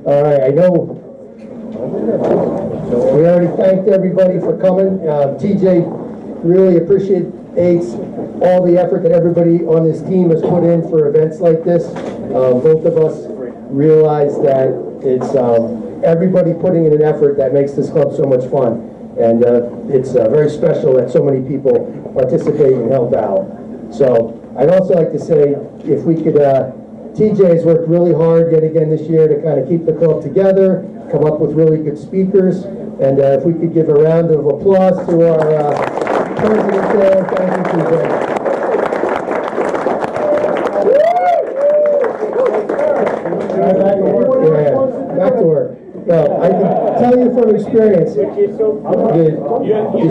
All right, I know we already thanked everybody for coming. TJ really appreciates all the effort that everybody on this team has put in for events like this. Both of us realize that it's everybody putting in an effort that makes this club so much fun. And it's very special that so many people participate and help out. So I'd also like to say, if we could, TJ has worked really hard yet again this year to kind of keep the club together, come up with really good speakers, and if we could give a round of applause to our president there. Thank you, TJ. Yeah, back to work. Well, I can tell you from experience, you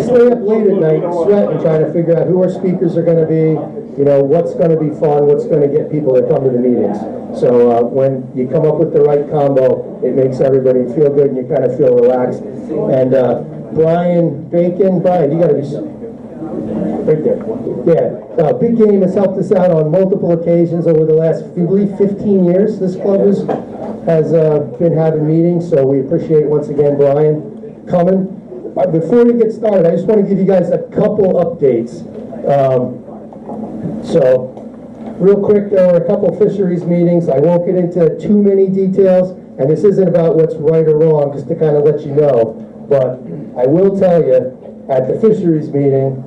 stay up late at night sweating trying to figure out who our speakers are going to be, you know, what's going to be fun, what's going to get people to come to the meetings. So when you come up with the right combo, it makes everybody feel good and you kind of feel relaxed. And Brian Bacon, Brian, you got to be right there. Yeah, BigGame has helped us out on multiple occasions over the last, I believe, 15 years. This club has been having meetings, so we appreciate once again Brian coming. Before we get started, I just want to give you guys a couple updates. So, real quick, there were a couple fisheries meetings. I won't get into too many details, and this isn't about what's right or wrong, just to kind of let you know. But I will tell you, at the fisheries meeting,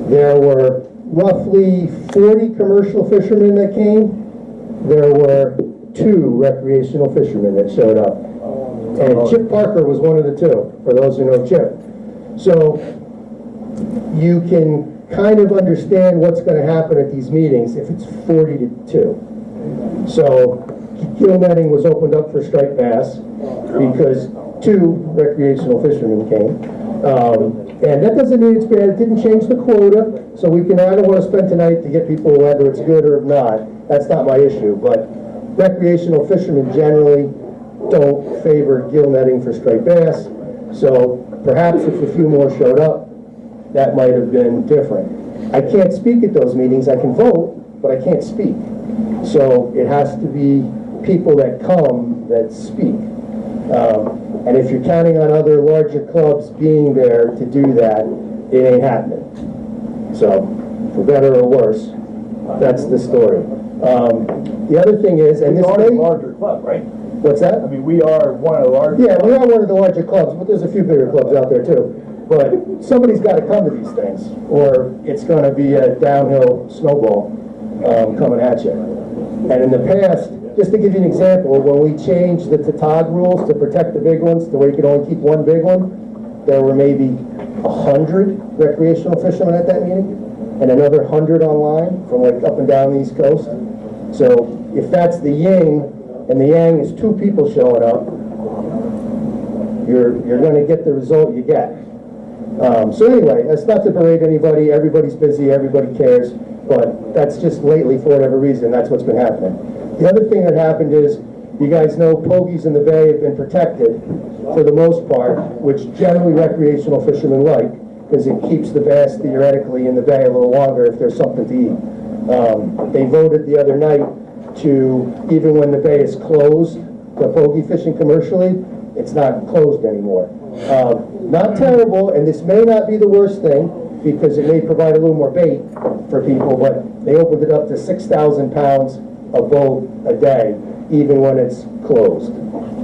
there were roughly 40 commercial fishermen that came. There were 2 recreational fishermen that showed up. And Chip Parker was one of the 2, for those who know Chip. So you can kind of understand what's going to happen at these meetings if it's 40 to 2. So gill netting was opened up for striped bass because 2 recreational fishermen came. And that doesn't mean it's bad. It didn't change the quota, so we can, I don't want to spend tonight to get people whether it's good or not. That's not my issue, but recreational fishermen generally don't favor gill netting for striped bass, so perhaps if a few more showed up, that might have been different. I can't speak at those meetings. I can vote, but I can't speak. So it has to be people that come that speak. And if you're counting on other larger clubs being there to do that, it ain't happening. So, for better or worse, that's the story. The other thing is, and this may... We are a larger club, right? What's that? I mean, we are one of the larger Yeah, clubs. we are one of the larger clubs, but there's a few bigger clubs out there too. But somebody's got to come to these things, or it's going to be a downhill snowball coming at you. And in the past, just to give you an example, when we changed the TATAG rules to protect the big ones, to where you could only keep one big one, there were maybe 100 recreational fishermen at that meeting, and another 100 online from like up and down the East Coast. So if that's the yin, and the yang is 2 people showing up, you're going to get the result you get. So anyway, that's not to berate anybody. Everybody's busy, everybody cares, but that's just lately, for whatever reason, that's what's been happening. The other thing that happened is, you guys know pogies in the bay have been protected for the most part, which generally recreational fishermen like, because it keeps the bass theoretically in the bay a little longer if there's something to eat. They voted the other night to, even when the bay is closed, the pogie fishing commercially, it's not closed anymore. Not terrible, and this may not be the worst thing, because it may provide a little more bait for people, but they opened it up to 6,000 pounds a boat a day, even when it's closed.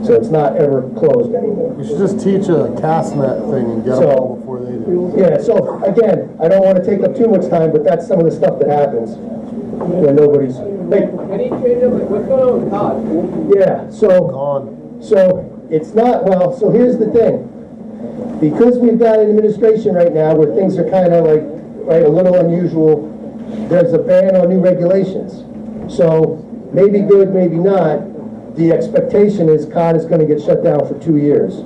So it's not ever closed anymore. You should just teach a cast net thing and get them all before they do. Yeah, so again, I don't want to take up too much time, but that's some of the stuff that happens when nobody's... Hey. Any change up, like, what's going on with cod? Yeah, so it's not, well, so here's the thing. Because we've got an administration right now where things are kind of like, right, a little unusual, there's a ban on new regulations. So maybe good, maybe not. The expectation is cod is going to get shut down for 2 years.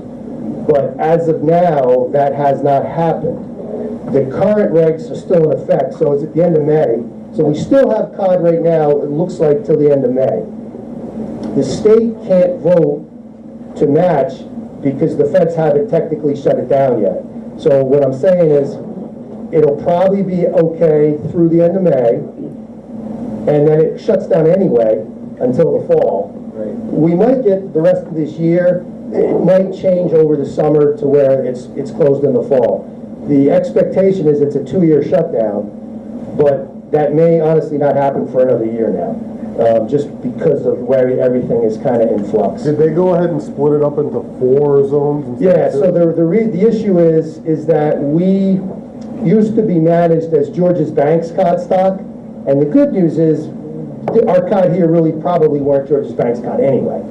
But as of now, that has not happened. The current regs are still in effect, so it's at the end of May. So we still have cod right now, it looks like, till the end of May. The state can't vote to match because the feds haven't technically shut it down yet. So what I'm saying is, it'll probably be okay through the end of May. and then it shuts down anyway until the fall. We might get the rest of this year. It might change over the summer to where it's closed in the fall. The expectation is it's a 2-year shutdown, but that may honestly not happen for another year now, just because of where everything is kind of in flux. Did they go ahead and split it up into 4 zones? Instead Yeah, of so the issue is that we used to be managed as George's Bank's cod stock, and the good news is our cod here really probably weren't George's Bank's cod anyway.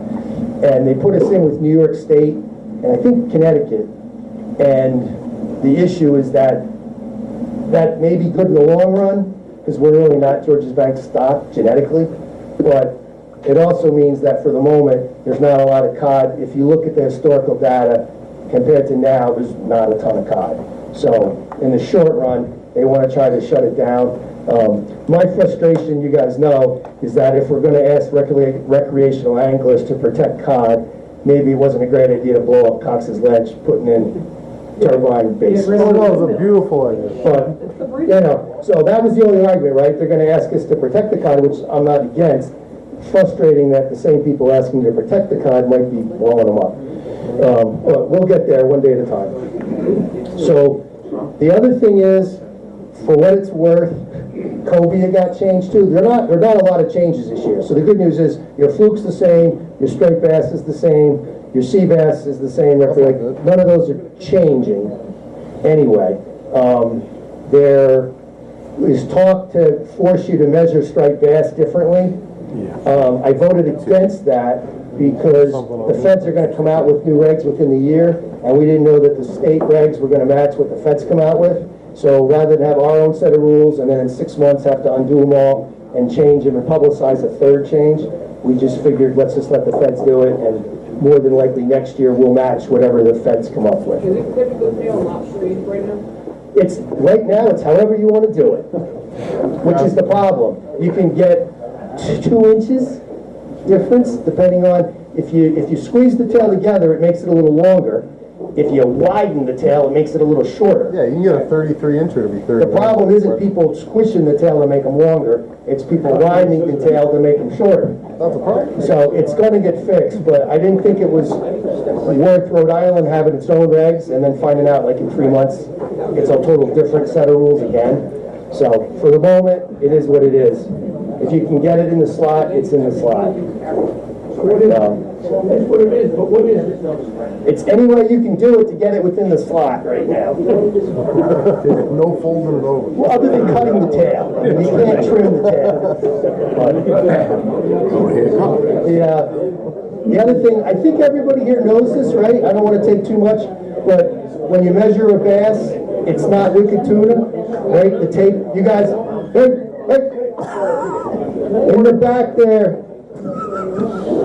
And they put us in with New York State, and I think Connecticut, and the issue is that may be good in the long run, because we're really not George's Bank stock genetically, but it also means that for the moment, there's not a lot of cod. If you look at the historical data, compared to now, there's not a ton of cod. So in the short run, they want to try to shut it down. My frustration, you guys know, is that if we're going to ask recreational anglers to protect cod, maybe it wasn't a great idea to blow up Cox's Ledge, putting in turbine bases. Oh, no, it was a beautiful idea. But, so that was the only argument, right? They're gonna ask us to protect the cod, which I'm not against. Frustrating that the same people asking to protect the cod might be blowing them up. But we'll get there one day at a time. So, the other thing is, for what it's worth, cobia got changed too. There are not a lot of changes this year. So the good news is, your fluke's the same, your striped bass is the same, your sea bass is the same. None of those are changing anyway. There is talk to force you to measure striped bass differently. I voted against that because the feds are going to come out with new regs within the year, and we didn't know that the state regs were going to match what the feds come out with. So rather than have our own set of rules and then in 6 months have to undo them all and change them and publicize a third change, we just figured let's just let the feds do it, and more than likely next year we'll match whatever the feds come up with. Is it typical tail not straight right now? It's right now, it's however you want to do it, which is the problem. You can get 2 inches difference depending on if you squeeze the tail together, it makes it a little longer. If you widen the tail, it makes it a little shorter. Yeah, you can get a 33-incher to be 30. The problem isn't people squishing the tail to make them longer, it's people widening the tail to make them shorter. That's a problem. So it's going to get fixed, but I didn't think it was worth Rhode Island having its own regs and then finding out like in 3 months it's a total different set of rules again. So for the moment, it is what it is. If you can get it in the slot, it's in the slot. That's what it is, but what is it? It's any way you can do it to get it within the slot right now. No folding it over. Well, other than cutting the tail. I mean, you can't trim the tail. The other thing, I think everybody here knows this, right? I don't want to take too much, but when you measure a bass, it's not wicked tuna, right? The tape, you guys, hey, in the back there.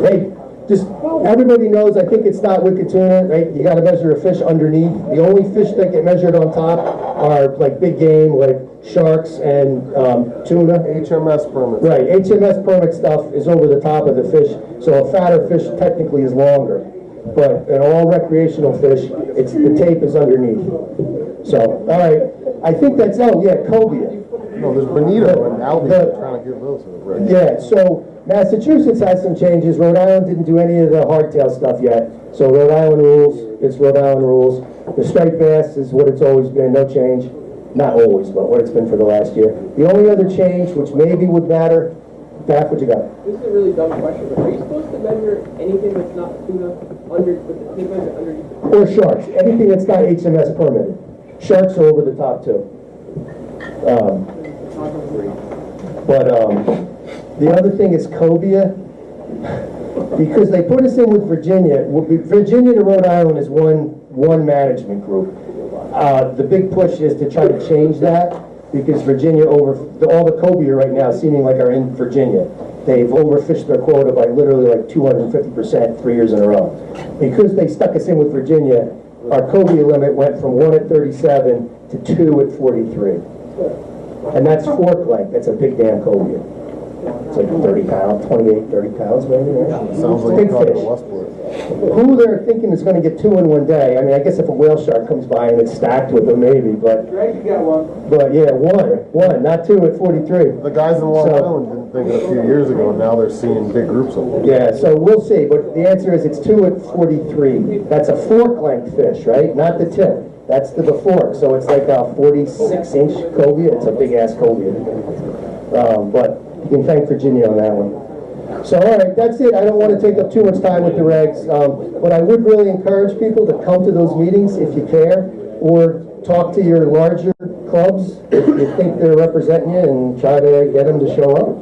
Hey, just, everybody knows, I think it's not wicked tuna, right? You gotta measure a fish underneath. The only fish that get measured on top are like big game, like sharks and tuna. HMS permits. Right, HMS permit stuff is over the top of the fish, so a fatter fish technically is longer. But in all recreational fish, the tape is underneath. So, all right, I think that's, oh yeah, cobia. No, there's bonito and Albie trying to get those. Right. Yeah, so Massachusetts had some changes. Rhode Island didn't do any of the hardtail stuff yet. So Rhode Island rules, it's Rhode Island rules. The striped bass is what it's always been, no change. Not always, but what it's been for the last year. The only other change, which maybe would matter, Daff, what you got? This is a really dumb question, but are you supposed to measure anything that's not tuna with the tape measure underneath? Or sharks, anything that's not HMS permitted. Sharks are over the top too. The other thing is cobia, because they put us in with Virginia. Virginia to Rhode Island is one management group. The big push is to try to change that, because Virginia all the cobia right now seeming like are in Virginia. They've overfished their quota by literally like 250% 3 years in a row. Because they stuck us in with Virginia, our cobia limit went from 1 at 37 to 2 at 43. And that's fork length. That's a big damn cobia. It's like 30 pounds, 28, 30 pounds maybe. Right? Sounds like Big a fish. Westport. Who they're thinking is going to get 2 in one day? I mean, I guess if a whale shark comes by and it's stacked with them, maybe. But Greg, you got one. But yeah, one, not 2 at 43. The guys in Long So- Island didn't think it a few years ago, and now they're seeing big groups of them. Yeah, so we'll see, but the answer is it's 2 at 43. That's a fork-length fish, right? Not the tip. That's the fork. So it's like a 46-inch cobia. It's a big-ass cobia. But you can thank Virginia on that one. So, all right, that's it. I don't want to take up too much time with the regs, but I would really encourage people to come to those meetings if you care, or talk to your larger clubs if you think they're representing you and try to get them to show up.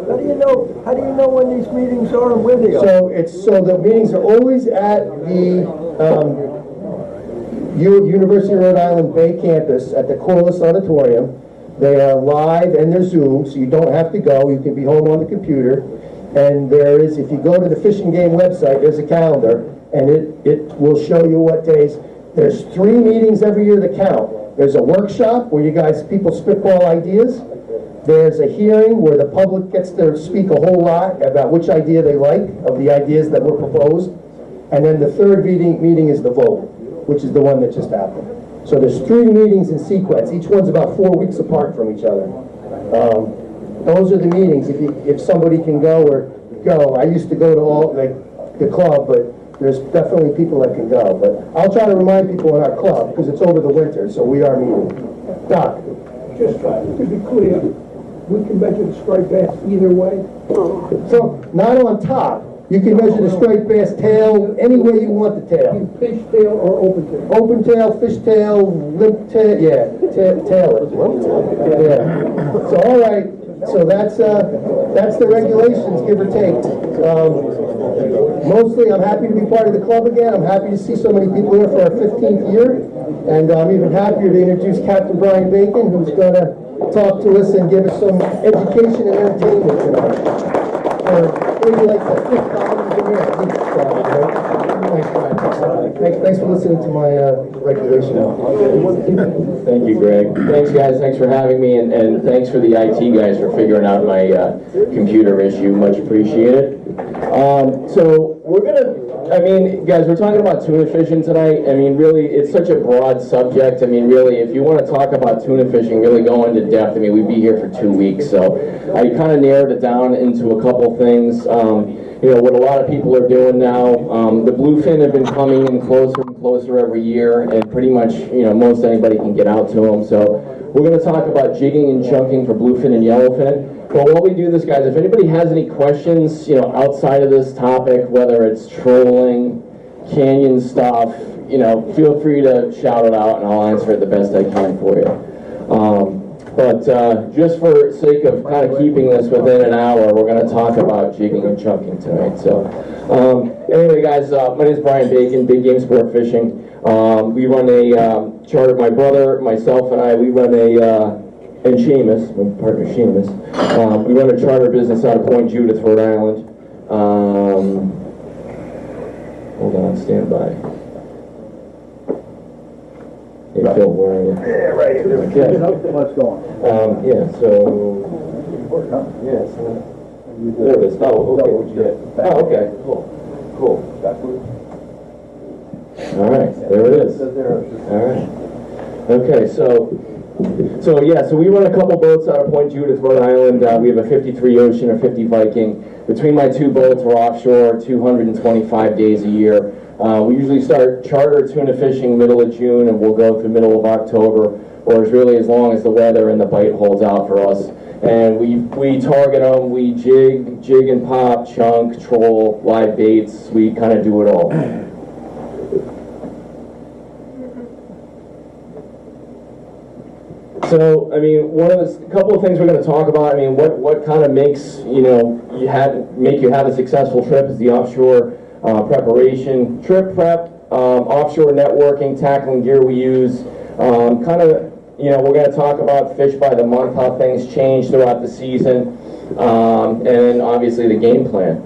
How do you know when these meetings are and where they are? So the meetings are always at the University of Rhode Island Bay campus at the Corliss Auditorium. They are live and they're Zoom, so you don't have to go. You can be home on the computer. And there is, if you go to the Fishing Game website, there's a calendar, and it will show you what days. There's 3 meetings every year that count. There's a workshop where people spitball ideas. There's a hearing where the public gets to speak a whole lot about which idea they like of the ideas that were proposed. And then the third meeting is the vote, which is the one that just happened. So there's 3 meetings in sequence. Each one's about 4 weeks apart from each other. Those are the meetings. If somebody can go or go. I used to go to all the club, but there's definitely people that can go. But I'll try to remind people in our club because it's over the winter, so we are meeting. Doc. Just to be clear, we can measure the striped bass either way. So, not on top. You can measure the striped bass tail any way you want the tail. Fish tail or open tail? Open tail, fish tail, limp tail, yeah, tail it. Yeah. So, all right. So that's the regulations, give or take. Mostly, I'm happy to be part of the club again. I'm happy to see so many people here for our 15th year. And I'm even happier to introduce Captain Brian Bacon, who's going to talk to us and give us some education and entertainment tonight. Maybe like the $5 a year. Thanks for listening to my regulation. Thank you, Greg. Thanks, guys. Thanks for having me, and thanks for the IT guys for figuring out my computer issue. Much appreciated. So we're gonna, guys, we're talking about tuna fishing tonight. Really, it's such a broad subject. Really, if you want to talk about tuna fishing, really go into depth, we'd be here for 2 weeks. So I kind of narrowed it down into a couple things. What a lot of people are doing now. The bluefin have been coming in closer and closer every year, and pretty much, most anybody can get out to them. So we're going to talk about jigging and chunking for bluefin and yellowfin. But while we do this, guys, if anybody has any questions, outside of this topic, whether it's trolling, canyon stuff, feel free to shout it out, and I'll answer it the best I can for you. But just for sake of kind of keeping this within an hour, we're going to talk about jigging and chunking tonight. So anyway, guys, my name is Brian Bacon, Big Game Sport Fishing. We run a charter, my brother, myself, and I, we run and Seamus, my partner Seamus, we run a charter business out of Point Judith, Rhode Island. Hold on, stand by. Hey, Phil, where are you? Yeah, right here. Okay. Let's go on. Yeah, so, yes, there it is. Oh, okay. Oh, okay, cool. All right, there it is. All right. Okay, so we run a couple boats out of Point Judith, Rhode Island. We have a 53 Ocean, a 50 Viking. Between my 2 boats, we're offshore 225 days a year. We usually start charter tuna fishing middle of June, and we'll go through middle of October, or as long as the weather and the bite holds out for us. And we target them, we jig and pop, chunk, troll, live baits. We kind of do it all. So, one of the couple of things we're going to talk about. What kind of makes you have a successful trip is the offshore preparation, trip prep, offshore networking, tackling gear we use. We're going to talk about fish by the month, how things change throughout the season, and then obviously the game plan.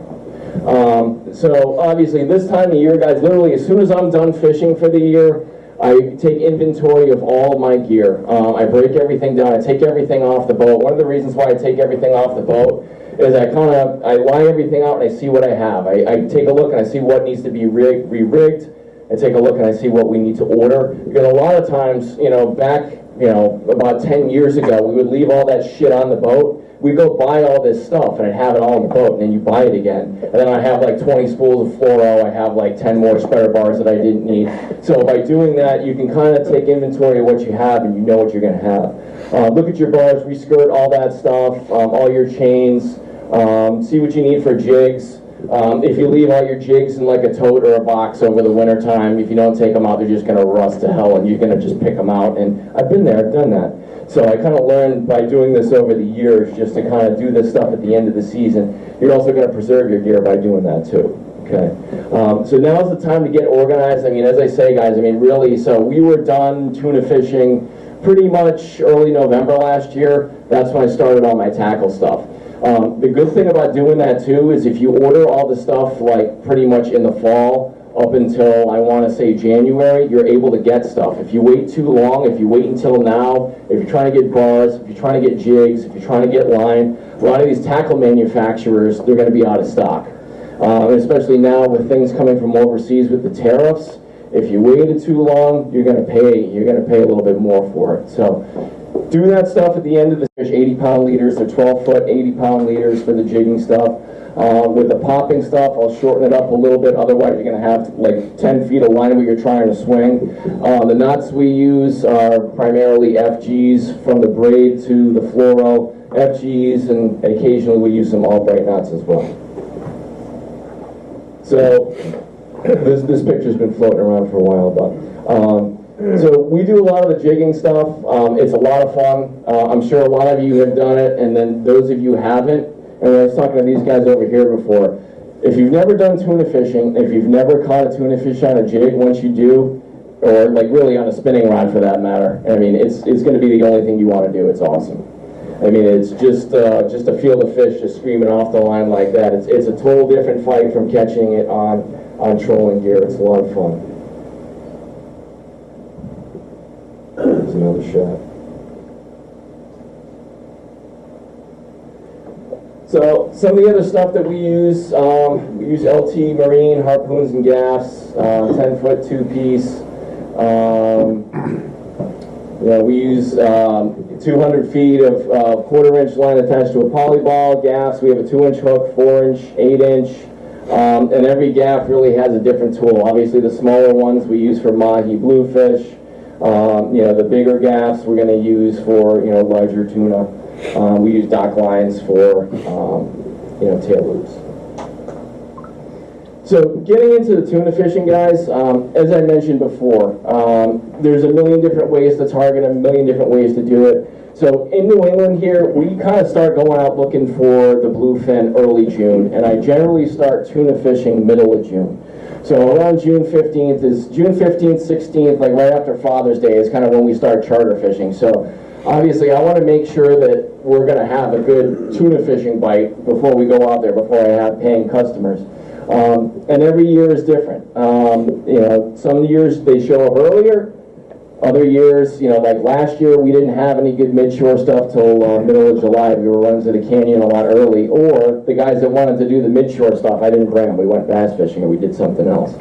So obviously this time of year, guys, literally as soon as I'm done fishing for the year, I take inventory of all my gear. I break everything down. I take everything off the boat. One of the reasons why I take everything off the boat is I lie everything out and I see what I have. I take a look and I see what needs to be re-rigged. I take a look and I see what we need to order. Because a lot of times, back, about 10 years ago, we would leave all that shit on the boat. We'd go buy all this stuff and I'd have it all on the boat, and then you buy it again. And then I have like 20 spools of fluoro. I have like 10 more spreader bars that I didn't need. So by doing that, you can kind of take inventory of what you have and you know what you're going to have. Look at your bars, reskirt all that stuff, all your chains, see what you need for jigs. If you leave all your jigs in like a tote or a box over the winter time, if you don't take them out, they're just going to rust to hell, and you're going to just pick them out. And I've been there, I've done that. So I kind of learned by doing this over the years, just to kind of do this stuff at the end of the season. You're also going to preserve your gear by doing that too. Okay. So now's the time to get organized. I mean, as I say, guys, I mean, really, so we were done tuna fishing pretty much early November last year. That's when I started all my tackle stuff. The good thing about doing that too is if you order all the stuff like pretty much in the fall up until I want to say January, you're able to get stuff. If you wait too long, if you wait until now, if you're trying to get bars, if you're trying to get jigs, if you're trying to get line, a lot of these tackle manufacturers, they're going to be out of stock. Especially now with things coming from overseas with the tariffs, if you waited too long, you're going to pay a little bit more for it. So do that stuff at the end of the fish. 80-pound leaders, they're 12-foot, 80-pound leaders for the jigging stuff. With the popping stuff, I'll shorten it up a little bit, otherwise you're going to have like 10 feet of line where you're trying to swing. The knots we use are primarily FGs, from the braid to the fluoro, FGs, and occasionally we use some Albright knots as well. So this picture's been floating around for a while, but so we do a lot of the jigging stuff. It's a lot of fun. I'm sure a lot of you have done it, and then those of you haven't, and I was talking to these guys over here before, if you've never done tuna fishing, if you've never caught a tuna fish on a jig, once you do, or like really on a spinning rod for that matter, I mean, it's going to be the only thing you want to do. It's awesome. I mean, it's just to feel the fish just screaming off the line like that. It's a total different fight from catching it on trolling gear. It's a lot of fun. There's another shot. So some of the other stuff that we use LT Marine harpoons and gaffs, 10-foot two-piece. We use 200 feet of quarter-inch line attached to a polyball. Gaffs, we have a 2-inch hook, 4-inch, 8-inch, and every gaff really has a different tool. Obviously, the smaller ones we use for mahi, bluefish. The bigger gaffs we're going to use for larger tuna. We use dock lines for tail loops. So getting into the tuna fishing, guys, as I mentioned before, there's a million different ways to target, a million different ways to do it. So in New England here, we kind of start going out looking for the bluefin early June, and I generally start tuna fishing middle of June. So around June 15th, 16th, like right after Father's Day is kind of when we start charter fishing. So obviously I want to make sure that we're going to have a good tuna fishing bite before we go out there, before I have paying customers. And every year is different. Some years they show up earlier. Other years, like last year, we didn't have any good midshore stuff till middle of July. We were running to the canyon a lot early. Or the guys that wanted to do the midshore stuff, I didn't bring them. We went bass fishing or we did something else.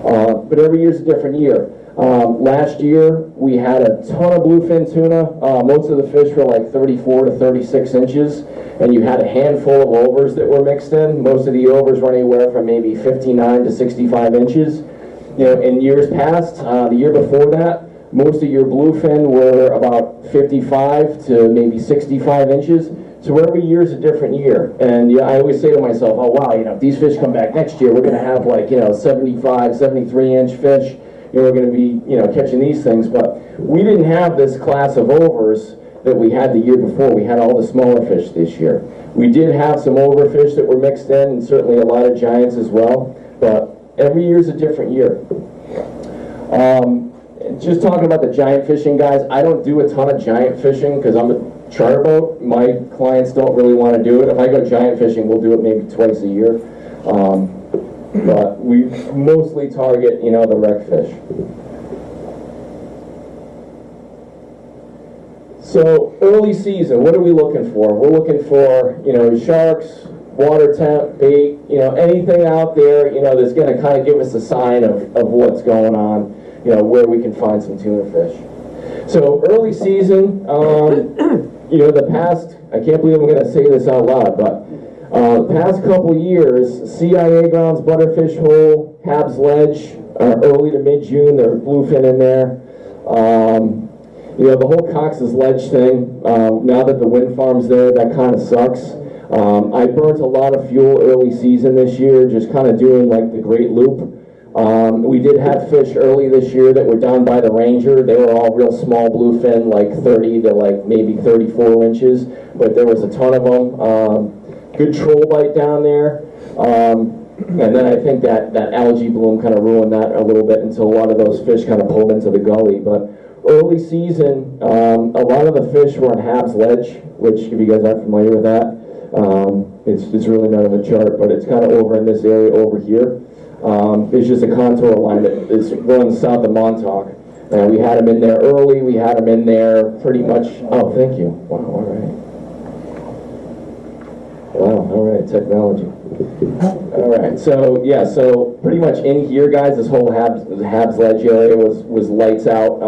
But every year's a different year. Last year, we had a ton of bluefin tuna. Most of the fish were like 34 to 36 inches. And you had a handful of overs that were mixed in. Most of the overs were anywhere from maybe 59 to 65 inches. In years past, the year before that, most of your bluefin were about 55 to maybe 65 inches. So every year is a different year. And I always say to myself, oh wow, if these fish come back next year, we're going to have like, 75, 73 inch fish. We're going to be, catching these things. But we didn't have this class of overs that we had the year before. We had all the smaller fish this year. We did have some overfish that were mixed in, and certainly a lot of giants as well. But every year is a different year. Just talking about the giant fishing, guys, I don't do a ton of giant fishing because I'm a charter boat. My clients don't really want to do it. If I go giant fishing, we'll do it maybe twice a year. But we mostly target, the wreck fish. So early season, what are we looking for? We're looking for, sharks, water temp, bait, anything out there, that's going to kind of give us a sign of what's going on, where we can find some tuna fish. So early season, the past, I can't believe I'm going to say this out loud, but the past couple years, CIA grounds, Butterfish Hole, Habs Ledge, early to mid-June, there's bluefin in there. The whole Cox's Ledge thing, now that the wind farm's there, that kind of sucks. I burnt a lot of fuel early season this year, just kind of doing like the Great Loop. We did have fish early this year that were down by the Ranger. They were all real small bluefin, like 30 to like maybe 34 inches, but there was a ton of them. Good troll bite down there. And then I think that algae bloom kind of ruined that a little bit until a lot of those fish kind of pulled into the gully. But early season, a lot of the fish were on Habs Ledge, which, if you guys aren't familiar with that, it's really not on the chart, but it's kind of over in this area over here. It's just a contour line that runs south of Montauk. And we had them in there early. We had them in there pretty much. Oh, thank you. Wow, all right. Wow, all right, technology. All right, so pretty much in here, guys, this whole Habs Ledge area was lights out.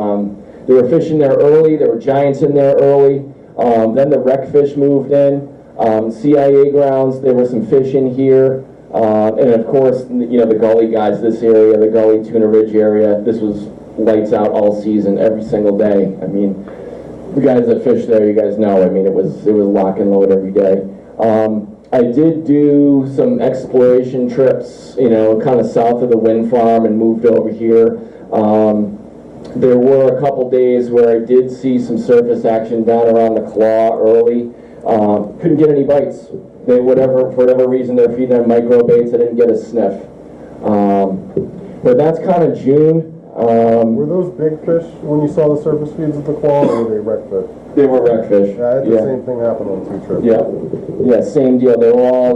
There were fish in there early. There were giants in there early. Then the wreck fish moved in. CIA grounds, there were some fish in here. And of course, the gully guys, this area, the gully Tuna Ridge area, this was lights out all season, every single day. I mean, the guys that fish there, you guys know, I mean, it was lock and load every day. I did do some exploration trips, kind of south of the wind farm and moved over here. There were a couple days where I did see some surface action down around the claw early. Couldn't get any bites. For whatever reason, they're feeding on micro baits. I didn't get a sniff. But that's kind of June. Were those big fish when you saw the surface feeds at the claw, or were they wreck fish? They were wreck fish. Yeah, I had the same thing happen on 2 trips. Yeah, same deal. They were all,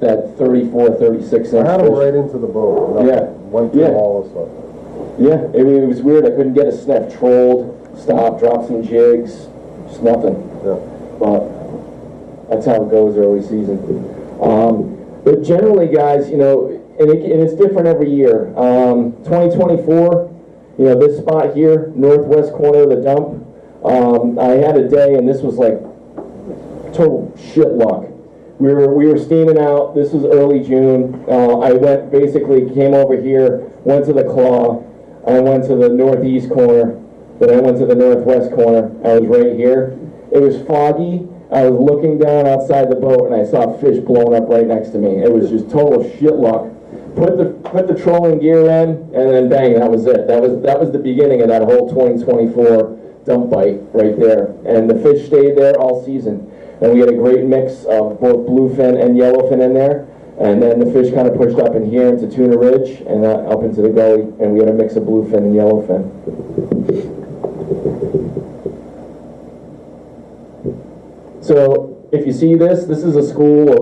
that 34, 36 inch I had them fish. right into the boat. And I went through all the stuff. Yeah, it was weird. I couldn't get a sniff. Trolled, stopped, dropped some jigs, just nothing. Yeah. But that's how it goes early season. But generally, guys, and it's different every year. 2024, this spot here, northwest corner of the dump, I had a day, and this was like total shit luck. We were steaming out. This was early June. I came over here, went to the claw. I went to the northeast corner. Then I went to the northwest corner. I was right here. It was foggy. I was looking down outside the boat, and I saw fish blowing up right next to me. It was just total shit luck. Put the trolling gear in, and then bang, that was it. That was the beginning of that whole 2024 dump bite right there. And the fish stayed there all season. And we had a great mix of both bluefin and yellowfin in there. And then the fish kind of pushed up in here into Tuna Ridge and up into the gully, and we had a mix of bluefin and yellowfin. So if you see this is a school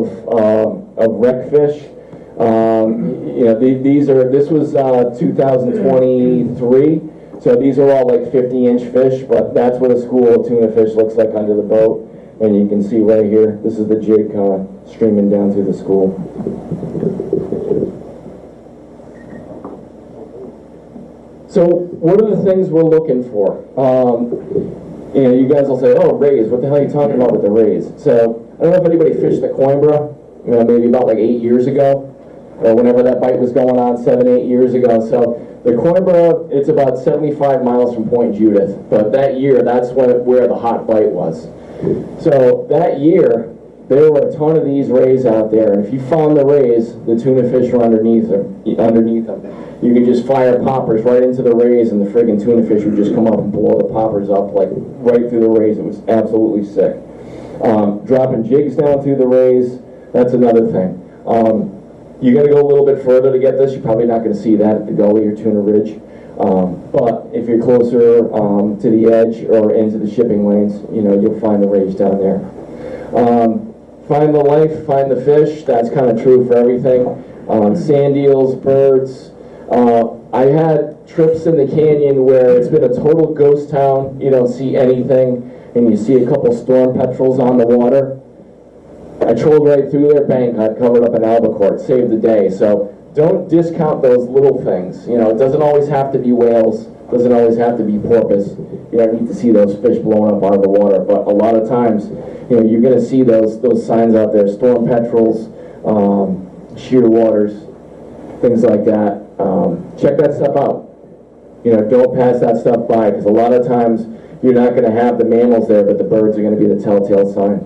of wreck fish. This was 2023. So these are all like 50-inch fish, but that's what a school of tuna fish looks like under the boat. And you can see right here, this is the jig streaming down through the school. So what are the things we're looking for? You guys will say, oh, rays, what the hell are you talking about with the rays? So I don't know if anybody fished the Coimbra, maybe about like 8 years ago, or whenever that bite was going on, 7, 8 years ago. So the Coimbra, it's about 75 miles from Point Judith, but that year, that's where the hot bite was. So that year, there were a ton of these rays out there, and if you found the rays, the tuna fish were underneath them. You could just fire poppers right into the rays, and the friggin' tuna fish would just come up and blow the poppers up like right through the rays. It was absolutely sick. Dropping jigs down through the rays, that's another thing. You got to go a little bit further to get this. You're probably not going to see that at the gully or Tuna Ridge. But if you're closer to the edge or into the shipping lanes, you'll find the rays down there. Find the life, find the fish. That's kind of true for everything. Sand eels, birds. I had trips in the canyon where it's been a total ghost town. You don't see anything. and you see a couple storm petrels on the water, I trolled right through their bank, I covered up an albacore, saved the day. So don't discount those little things. You know, it doesn't always have to be whales, doesn't always have to be porpoise. You don't need to see those fish blowing up out of the water, but a lot of times, you know, you're going to see those signs out there, storm petrels, sheer waters, things like that. Check that stuff out. You know, don't pass that stuff by, because a lot of times you're not going to have the mammals there, but the birds are going to be the telltale sign.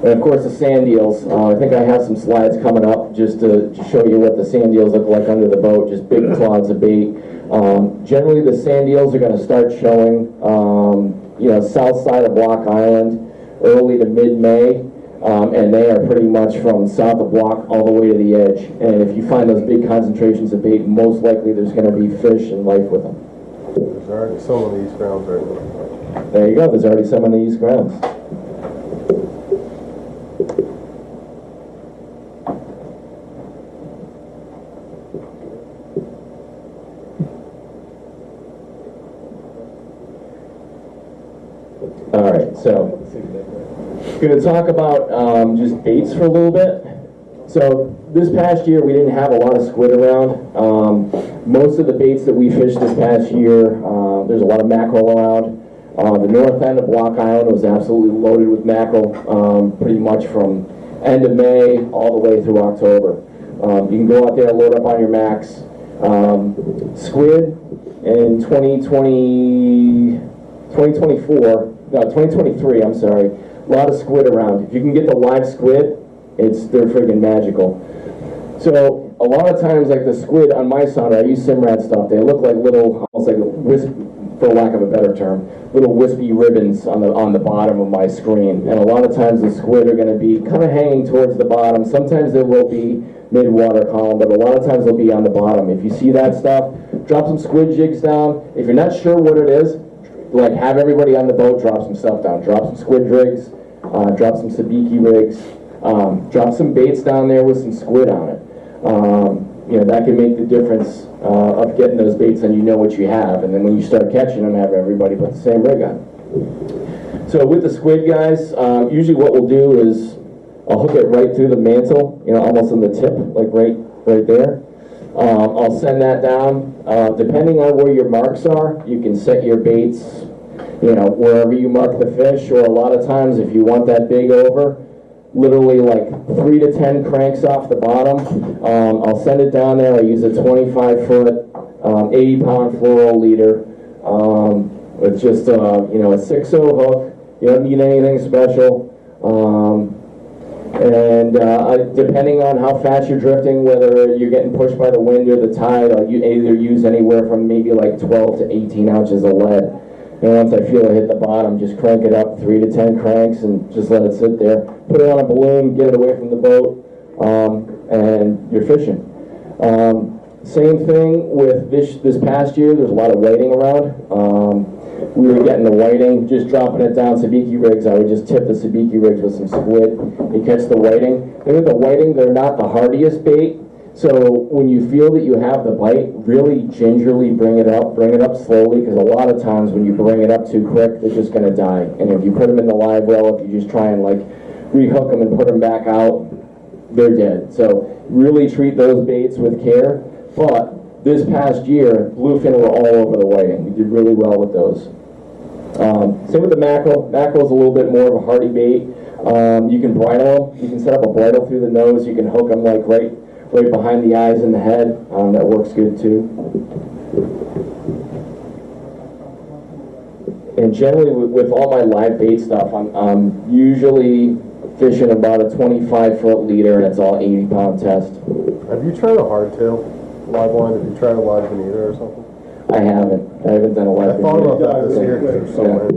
And of course the sand eels. I think I have some slides coming up just to show you what the sand eels look like under the boat, just big clods of bait. Generally the sand eels are going to start showing, you know, south side of Block Island early to mid-May. And they are pretty much from south of Block all the way to the edge. And if you find those big concentrations of bait, most likely there's going to be fish and life with them. There's already some on the east grounds right now. There you go, there's already some on the east grounds. All right, so going to talk about just baits for a little bit. So this past year we didn't have a lot of squid around. Most of the baits that we fished this past year, there's a lot of mackerel around. The north end of Block Island was absolutely loaded with mackerel, pretty much from end of May all the way through October. You can go out there, load up on your max. Squid in 2023, I'm sorry. A lot of squid around. If you can get the live squid, they're friggin' magical. So a lot of times, like the squid on my sounder, I use Simrad stuff. They look like little, almost like wisp, for lack of a better term, little wispy ribbons on the bottom of my screen. And a lot of times the squid are going to be kind of hanging towards the bottom. Sometimes they will be mid-water column, but a lot of times they'll be on the bottom. If you see that stuff, drop some squid jigs down. If you're not sure what it is, like have everybody on the boat drop some stuff down. Drop some squid rigs, drop some sabiki rigs, drop some baits down there with some squid on it. You know, that can make the difference of getting those baits, and you know what you have. And then when you start catching them, have everybody put the same rig on. So with the squid, guys, usually what we'll do is I'll hook it right through the mantle, you know, almost on the tip, like right there. I'll send that down. Depending on where your marks are, you can set your baits, you know, wherever you mark the fish, or a lot of times if you want that big over, literally like 3 to 10 cranks off the bottom. I'll send it down there. I use a 25-foot, 80-pound fluoro leader with just, you know, a 6-0 hook. You don't need anything special. Depending on how fast you're drifting, whether you're getting pushed by the wind or the tide, I'll either use anywhere from maybe like 12 to 18 ounces of lead. And once I feel it hit the bottom, just crank it up 3 to 10 cranks and just let it sit there. Put it on a balloon, get it away from the boat, and you're fishing. Same thing with this past year. There's a lot of whiting around. We were getting the whiting, just dropping it down sabiki rigs. I would just tip the sabiki rigs with some squid. You catch the whiting. And with the whiting, they're not the hardiest bait. So when you feel that you have the bite, really gingerly bring it up slowly, because a lot of times when you bring it up too quick, they're just going to die. And if you put them in the live well, if you just try and like rehook them and put them back out, they're dead. So really treat those baits with care. But this past year, bluefin were all over the whiting. We did really well with those. Same with the mackerel. Mackerel is a little bit more of a hardy bait. You can bridle them. You can set up a bridle through the nose. You can hook them like right behind the eyes and the head. That works good too. And generally with all my live bait stuff, I'm usually fishing about a 25-foot leader, and it's all 80-pound test. Have you tried a hardtail live line? Have you tried a live bonita or something? I haven't done a live I thought about bonita. that this year because there's so many.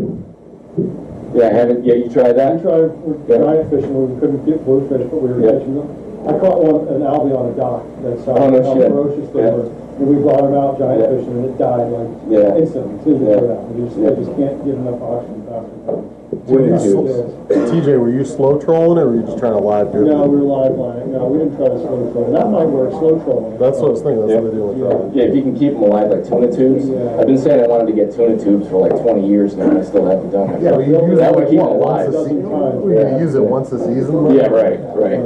Yeah, I haven't. Yeah, you tried that? We tried giant fishing where we couldn't get bluefish, but we were catching them. I caught an albie on a dock. That's how ferocious they were. And we brought him out giant fishing, and it died like instantly as soon as we put it out. They just can't get enough oxygen fast enough. Were you, tubes. TJ, were you slow trolling it, or were you just trying to live do it? No, we were live lining. No, we didn't try to slow troll. That might work, slow trolling. That's what I was thinking, that's what they do with that. Yeah, if you can keep them alive like tuna tubes. Yeah. I've been saying I wanted to get tuna tubes for like 20 years now, and I still haven't done it. Yeah, but you use That it would like keep what, them once alive. a season? Yeah. You use it once a season? though? Yeah, right, right.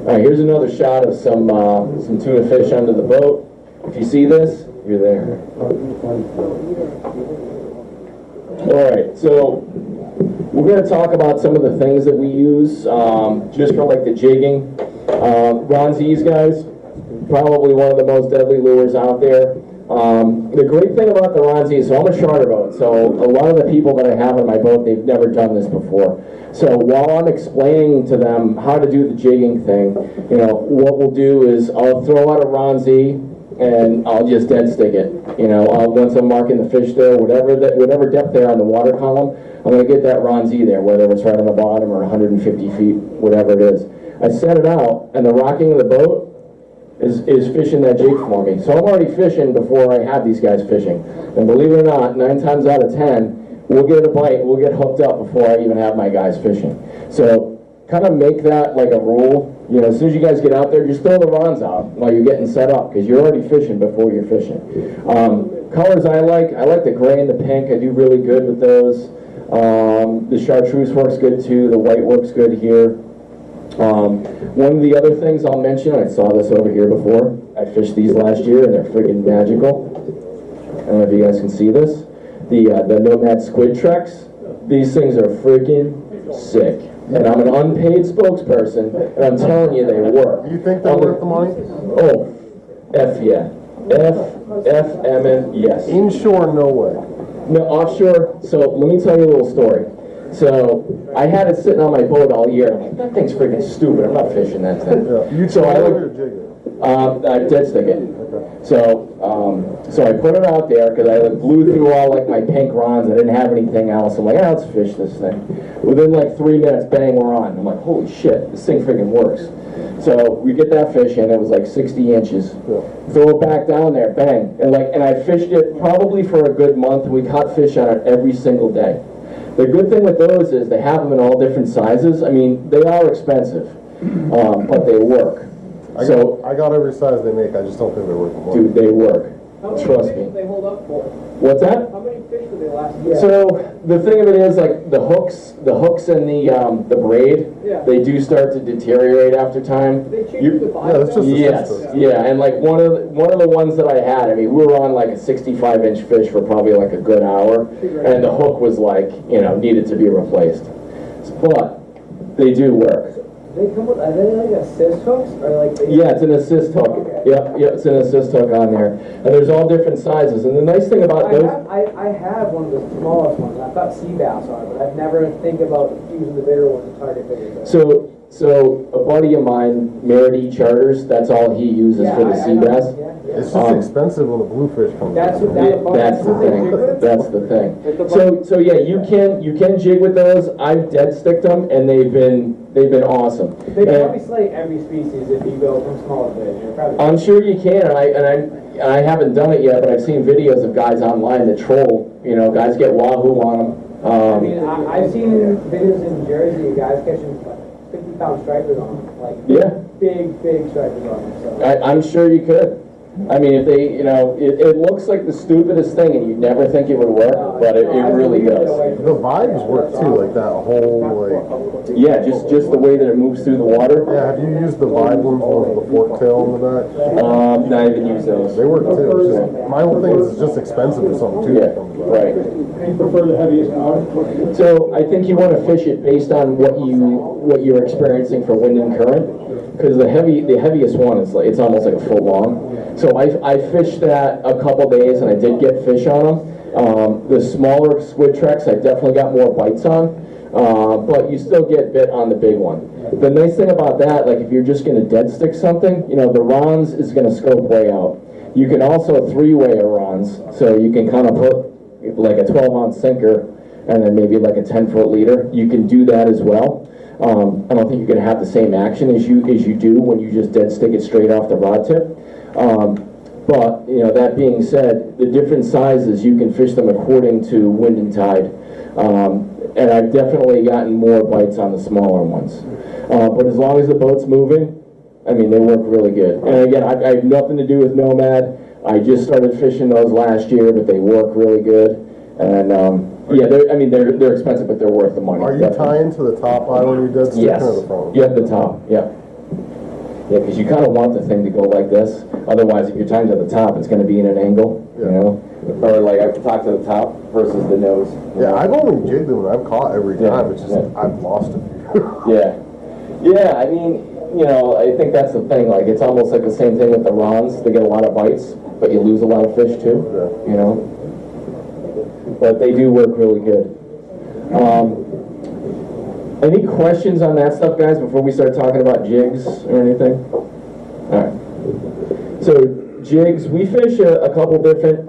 All right, here's another shot of some tuna fish under the boat. If you see this, you're there. All right, so we're going to talk about some of the things that we use just for like the jigging. Ronzi's, guys, probably one of the most deadly lures out there. The great thing about the Ronzi, so I'm a charter boat, so a lot of the people that I have on my boat, they've never done this before. So while I'm explaining to them how to do the jigging thing, you know, what we'll do is I'll throw out a Ronzi and I'll just dead stick it. You know, once I'm marking the fish there, whatever depth they are on the water column, I'm going to get that Ronzi there, whether it's right on the bottom or 150 feet, whatever it is. I set it out, and the rocking of the boat is fishing that jig for me. So I'm already fishing before I have these guys fishing. And believe it or not, 9 times out of 10, we'll get a bite, we'll get hooked up before I even have my guys fishing. So kind of make that like a rule. You know, as soon as you guys get out there, just throw the rods out while you're getting set up, because you're already fishing before you're fishing. Colors I like the gray and the pink. I do really good with those. The chartreuse works good too. The white works good here. One of the other things I'll mention, I saw this over here before. I fished these last year and they're freaking magical. I don't know if you guys can see this. The Nomad Squid Treks. These things are freaking sick. And I'm an unpaid spokesperson, and I'm telling you they work. You think they're worth the money? Oh, F yeah. F, M, yes. Inshore, no way. No, offshore, so let me tell you a little story. So, I had it sitting on my boat all year. I'm like, that thing's freaking stupid. I'm not fishing that thing. Yeah. You So I troll it like- or jig it? I dead stick it. Okay. So I put it out there because I blew through all like my pink rods. I didn't have anything else. I'm like, let's fish this thing. Within like 3 minutes, bang, we're on. I'm like, holy shit, this thing freaking works. So we get that fish in. It was like 60 inches. Yeah. Throw it back down there, bang, and I fished it probably for a good month. We caught fish on it every single day. The good thing with those is they have them in all different sizes. I mean, they are expensive, but they work. I got every size they make, I just don't think they're worth the money. Dude, they work. How many Trust fish me. do they hold up for? What's that? How many fish do they last year? So the thing of it is, like the hooks and the braid, Yeah. they do start to deteriorate after time. They change You- the vibe. Yeah, that's just a Yes, system. yeah, and like one of the ones that I had, I mean, we were on like a 65-inch fish for probably like a good hour, and the hook was like, you know, needed to be replaced. But they do work. They come with, are they like assist hooks or like? Yeah, it's an assist hook. Yep, it's an assist hook on there, and there's all different sizes. And the nice thing about those. I have one of the smallest ones. I've got sea bass on it, but I've never think about using the bigger one to target bigger fish. So a buddy of mine, Merity Charters, that's all he uses for the sea bass. It's just expensive when the bluefish comes. That's what That's the thing. That's the thing. So yeah, you can jig with those. I've dead sticked them, and they've been awesome. They And probably slay every species if you go from small to big. You're probably I'm sure you can, and I haven't done it yet, but I've seen videos of guys online that troll. You know, guys get wahoo on them. I mean, I've seen videos in Jersey of guys catching like 50-pound stripers on them, like Yeah. big stripers on them. So. I'm sure you could. I mean, if they, you know, it looks like the stupidest thing, and you'd never think it would work, but it really does. The vibes work too, like that whole, like... Yeah, just the way that it moves through the water. Yeah, have you used the vibe ones with the fork tail in the back? Not even use those. They work too. It's just, my whole thing is it's just expensive or something too. Yeah, right. You prefer the heaviest one? So I think you want to fish it based on what you're experiencing for wind and current, because the heaviest one is like it's almost like a foot long. So I fished that a couple days and I did get fish on them. The smaller squid treks I definitely got more bites on, but you still get bit on the big one. The nice thing about that, like if you're just going to dead stick something, you know, the Rons is going to scope way out. You can also three-way a Rons, so you can kind of put like a 12-ounce sinker and then maybe like a 10-foot leader. You can do that as well. I don't think you're going to have the same action as you do when you just dead stick it straight off the rod tip. But, you know, that being said, the different sizes, you can fish them according to wind and tide. And I've definitely gotten more bites on the smaller ones. But as long as the boat's moving, I mean, they work really good. And again, I have nothing to do with Nomad. I just started fishing those last year, but they work really good. And yeah, they're expensive, but they're worth the money. Are you tying to the top eye when you're dead sticking Yes. or the front? Yeah, the top. Yeah. Yeah, because you kind of want the thing to go like this. Otherwise, if you're tying to the top, it's going to be in an angle. Yeah. You know, or like I've talked to the top versus the nose. Yeah, I've only jigged them and I've caught every Yeah, time. It's just yeah. I've lost a few. Yeah. Yeah, I mean, you know, I think that's the thing. Like, it's almost like the same thing with the Rons. They get a lot of bites, but you lose a lot of fish too. Yeah. You know. But they do work really good. Any questions on that stuff, guys, before we start talking about jigs or anything? All right. So jigs, we fish a couple different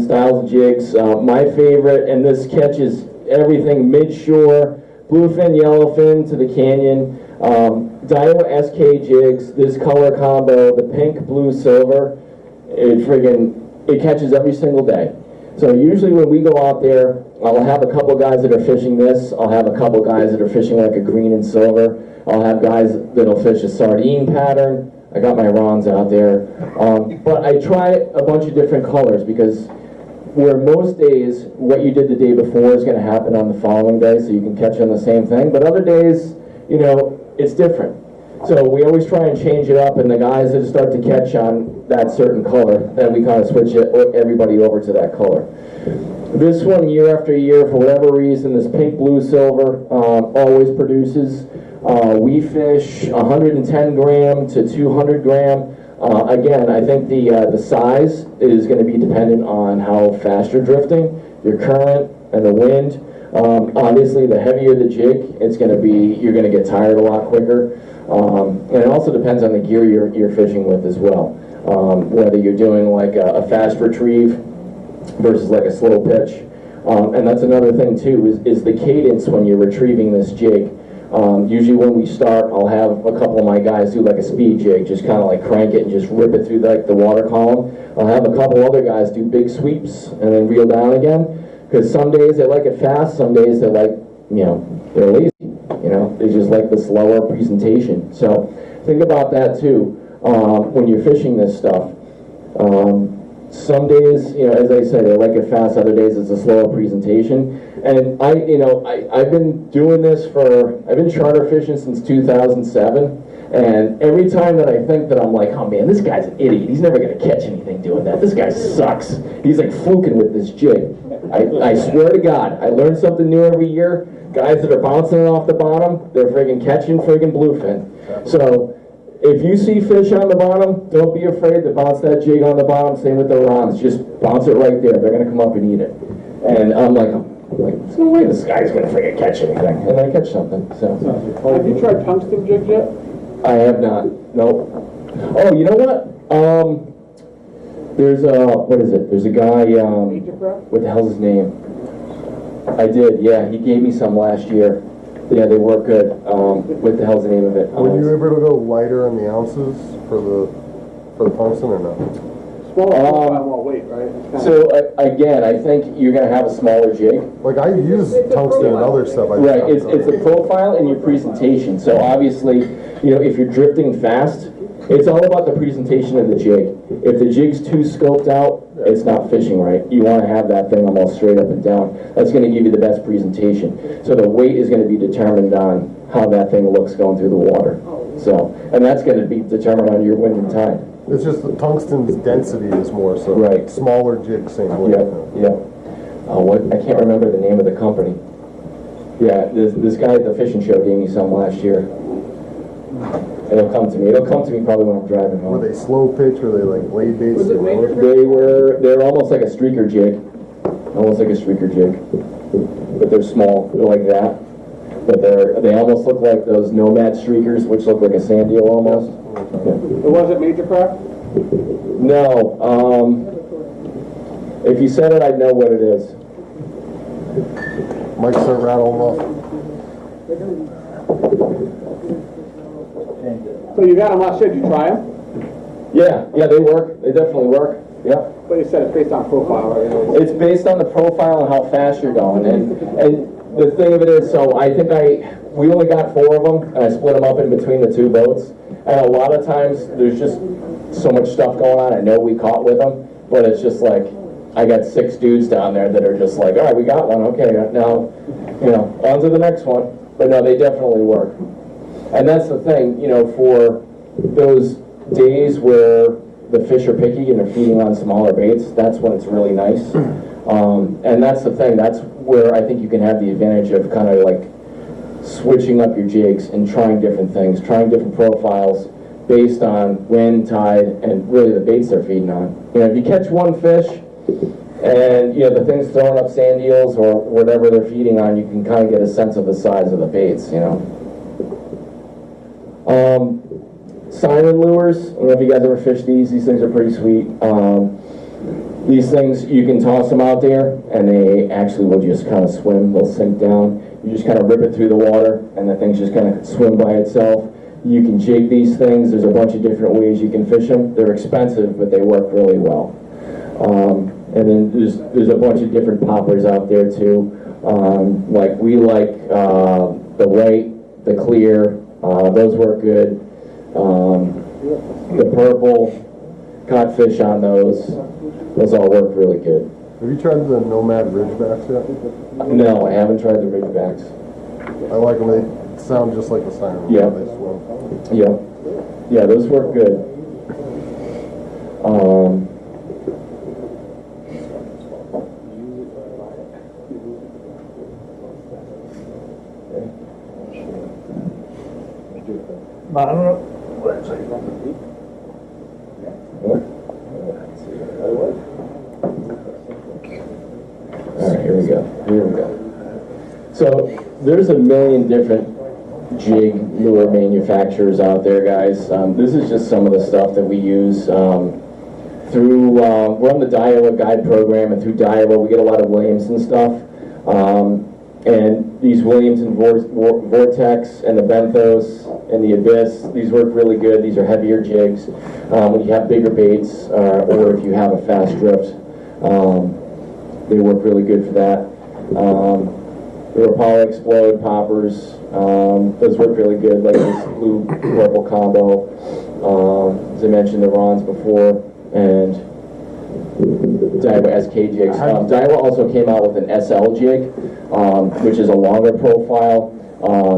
styles of jigs. My favorite, and this catches everything mid-shore, bluefin, yellowfin to the canyon. Daiwa SK jigs, this color combo, the pink, blue, silver, it catches every single day. So usually when we go out there, I'll have a couple guys that are fishing this. I'll have a couple guys that are fishing like a green and silver. I'll have guys that'll fish a sardine pattern. I got my Rons out there. But I try a bunch of different colors because where most days what you did the day before is going to happen on the following day, so you can catch on the same thing. But other days, you know, it's different. So we always try and change it up, and the guys that start to catch on that certain color, then we kind of switch everybody over to that color. This one, year after year, for whatever reason, this pink, blue, silver always produces. We fish 110 gram to 200 gram. Again, I think the size is going to be dependent on how fast you're drifting, your current, and the wind. Obviously, the heavier the jig, you're going to get tired a lot quicker. And it also depends on the gear you're fishing with as well. Whether you're doing like a fast retrieve versus like a slow pitch. And that's another thing too, is the cadence when you're retrieving this jig. Usually when we start, I'll have a couple of my guys do like a speed jig, just kind of like crank it and just rip it through like the water column. I'll have a couple other guys do big sweeps and then reel down again. Because some days they like it fast, some days they're like, you know, they're lazy. You know, they just like the slower presentation. So think about that too when you're fishing this stuff. Some days, you know, as I said, they like it fast. Other days it's a slower presentation. And I've been doing this I've been charter fishing since 2007. And every time that I think that I'm like, oh man, this guy's an idiot. He's never going to catch anything doing that. This guy sucks. He's like fluking with this jig. I swear to God, I learn something new every year. Guys that are bouncing it off the bottom, they're friggin' catching friggin' bluefin. So if you see fish on the bottom, don't be afraid to bounce that jig on the bottom. Same with the Rons. Just bounce it right there. They're going to come up and eat it. And I'm like, there's no way this guy's going to friggin' catch anything. And I catch something. So. Have you tried tungsten jigs yet? I have not. Nope. Oh, you know what? There's what is it? There's a guy, what the hell's his name? I did, yeah. He gave me some last year. Yeah, they work good. What the hell's the name of it? Were you able to go lighter on the ounces for the tungsten or no? Smaller profile, more weight, right? So again, I think you're gonna have a smaller jig. Like I use tungsten and other stuff. Right, it's the profile and your presentation. So obviously, you know, if you're drifting fast, it's all about the presentation of the jig. If the jig's too scoped out, it's not fishing right. You want to have that thing almost straight up and down. That's going to give you the best presentation. So the weight is going to be determined on how that thing looks going through the water. So, and that's going to be determined on your wind and tide. It's just the tungsten's density is more so. Right. Smaller jig, same weight. Yeah. I can't remember the name of the company. Yeah, this guy at the fishing show gave me some last year. It'll come to me. It'll come to me probably when I'm driving home. Were they slow pitch? Were they like blade based? Was it major? They're almost like a streaker jig. Almost like a streaker jig. But they're small. They're like that. But they almost look like those Nomad streakers, which look like a sand eel almost. Yeah. It wasn't major craft? No. If you said it, I'd know what it is. Might start rattling off. So you got them last year, did you try them? Yeah, they work. They definitely work. Yeah. But you said it's based on profile, right? It's based on the profile and how fast you're going. And the thing of it is, so I think we only got 4 of them, and I split them up in between the 2 boats. And a lot of times, there's just so much stuff going on. I know we caught with them, but it's just like, I got 6 dudes down there that are just like, all right, we got one. Okay, now, on to the next one. But no, they definitely work. And that's the thing, for those days where the fish are picky and they're feeding on smaller baits, that's when it's really nice. And that's the thing, that's where I think you can have the advantage of kind of like switching up your jigs and trying different things, trying different profiles based on wind, tide, and really the baits they're feeding on. If you catch one fish and the thing's throwing up sand eels or whatever they're feeding on, you can kind of get a sense of the size of the baits, Siren lures, I don't know if you guys ever fished these things are pretty sweet. These things, you can toss them out there and they actually will just kind of swim, they'll sink down. You just kind of rip it through the water and the thing's just kind of swim by itself. You can jig these things, there's a bunch of different ways you can fish them. They're expensive, but they work really well. And then there's a bunch of different poppers out there too. We like the white, the clear, those work good. The purple, caught fish on those all work really good. Have you tried the Nomad Ridgebacks yet? No, I haven't tried the Ridgebacks. I like them. They sound just like the siren. Yeah. They swim. Yeah, those work good. I don't know. All right, here we go. So there's a million different jig lure manufacturers out there, guys. This is just some of the stuff that we use through, we're on the Daiwa Guide program, and through Daiwa we get a lot of Williamson stuff. And these Williamson Vortex and the Benthos and the Abyss, these work really good. These are heavier jigs. When you have bigger baits or if you have a fast drift, they work really good for that. The Rapala Explode poppers, those work really good, like this blue-purple combo. As I mentioned, the Rons before, and Daiwa SK jigs. Daiwa also came out with an SL jig, which is a longer profile.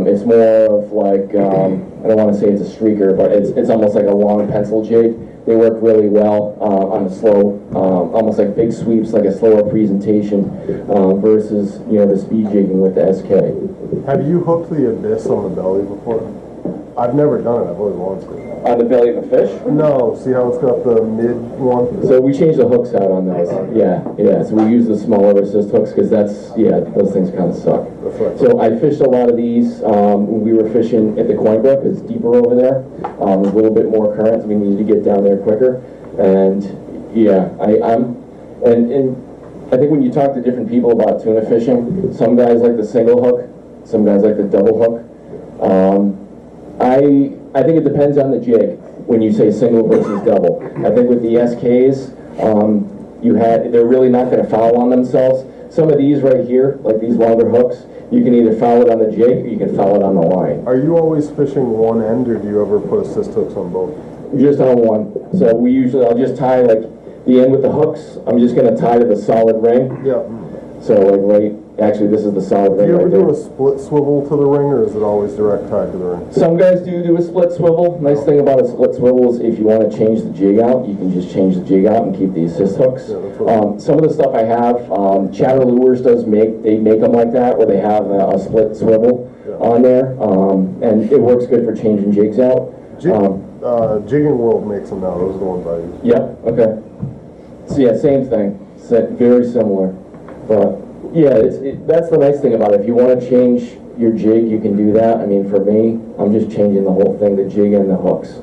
It's more of like, I don't want to say it's a streaker, but it's almost like a long pencil jig. They work really well on a slow, almost like big sweeps, like a slower presentation versus, the speed jigging with the SK. Have you hooked the Abyss on the belly before? I've never done it. I've always wanted to. On the belly of a fish? No. See how it's got the mid one? So we changed the hooks out on those. Yeah. So we use the smaller assist hooks because those things kind of suck. That's right. So I fished a lot of these when we were fishing at the Coin Brook. It's deeper over there. There's a little bit more current, so we needed to get down there quicker. And and I think when you talk to different people about tuna fishing, some guys like the single hook, some guys like the double hook. I think it depends on the jig when you say single versus double. I think with the SKs, they're really not going to foul on themselves. Some of these right here, like these longer hooks, you can either foul it on the jig or you can foul it on the line. Are you always fishing one end, or do you ever put assist hooks on both? Just on one. So I'll just tie like the end with the hooks. I'm just going to tie to the solid ring. Yeah. So actually this is the solid Do ring you ever right there. do a split swivel to the ring, or is it always direct tied to the ring? Some guys do a split swivel. Nice thing about a split swivel is if you want to change the jig out, you can just change the jig out and keep the assist hooks. Yeah, that's what Some of the stuff I have, Chatter Lures make them like that, where they have a split swivel on there, and it works good for changing jigs out. Jigging World makes them now. Those are the ones I use. Yeah, okay. So yeah, same thing. Very similar. But yeah, that's the nice thing about it. If you want to change your jig, you can do that. I mean, for me, I'm just changing the whole thing, the jig and the hooks,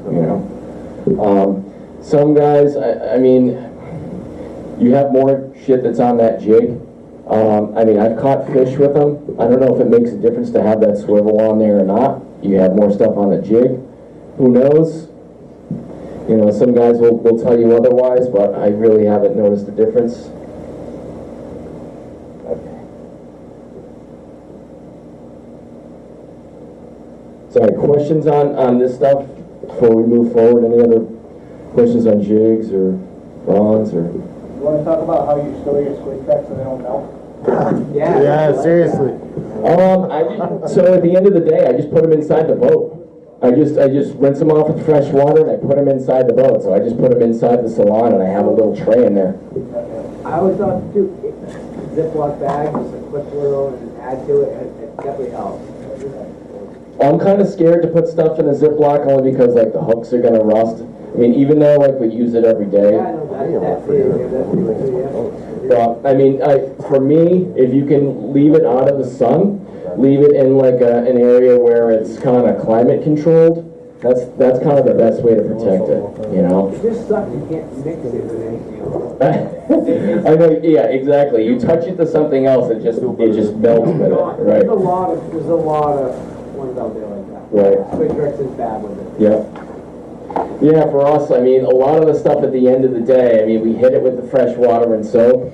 Some guys, I mean, you have more shit that's on that jig. I've caught fish with them. I don't know if it makes a difference to have that swivel on there or not. You have more stuff on the jig. Who knows? You know, some guys will tell you otherwise, but I really haven't noticed a difference. Sorry, questions on this stuff before we move forward? Any other questions on jigs or bronze or? You wanna talk about how you store your squid tracks so they don't melt? Yeah, seriously. So at the end of the day, I just put them inside the boat. I just rinse them off with fresh water and I put them inside the boat. So I just put them inside the salon and I have a little tray in there. I always thought to do Ziploc bag, just a quick little and add to it, it definitely helps. I'm kind of scared to put stuff in a Ziploc only because like the hooks are gonna rust. I mean, even though like we use it every day. Yeah, I know that's it. But I mean, for me, if you can leave it out of the sun, leave it in like an area where it's kind of climate controlled, that's kind of the best way to protect it, you know? It just sucks you can't mix it with anything else. I know, yeah, exactly. You touch it to something else, it just melts with it, right? There's a lot of ones out there like that. Right. Squid tracks is bad with it. Yeah. Yeah, for us, I mean, a lot of the stuff at the end of the day, I mean, we hit it with the fresh water and soap.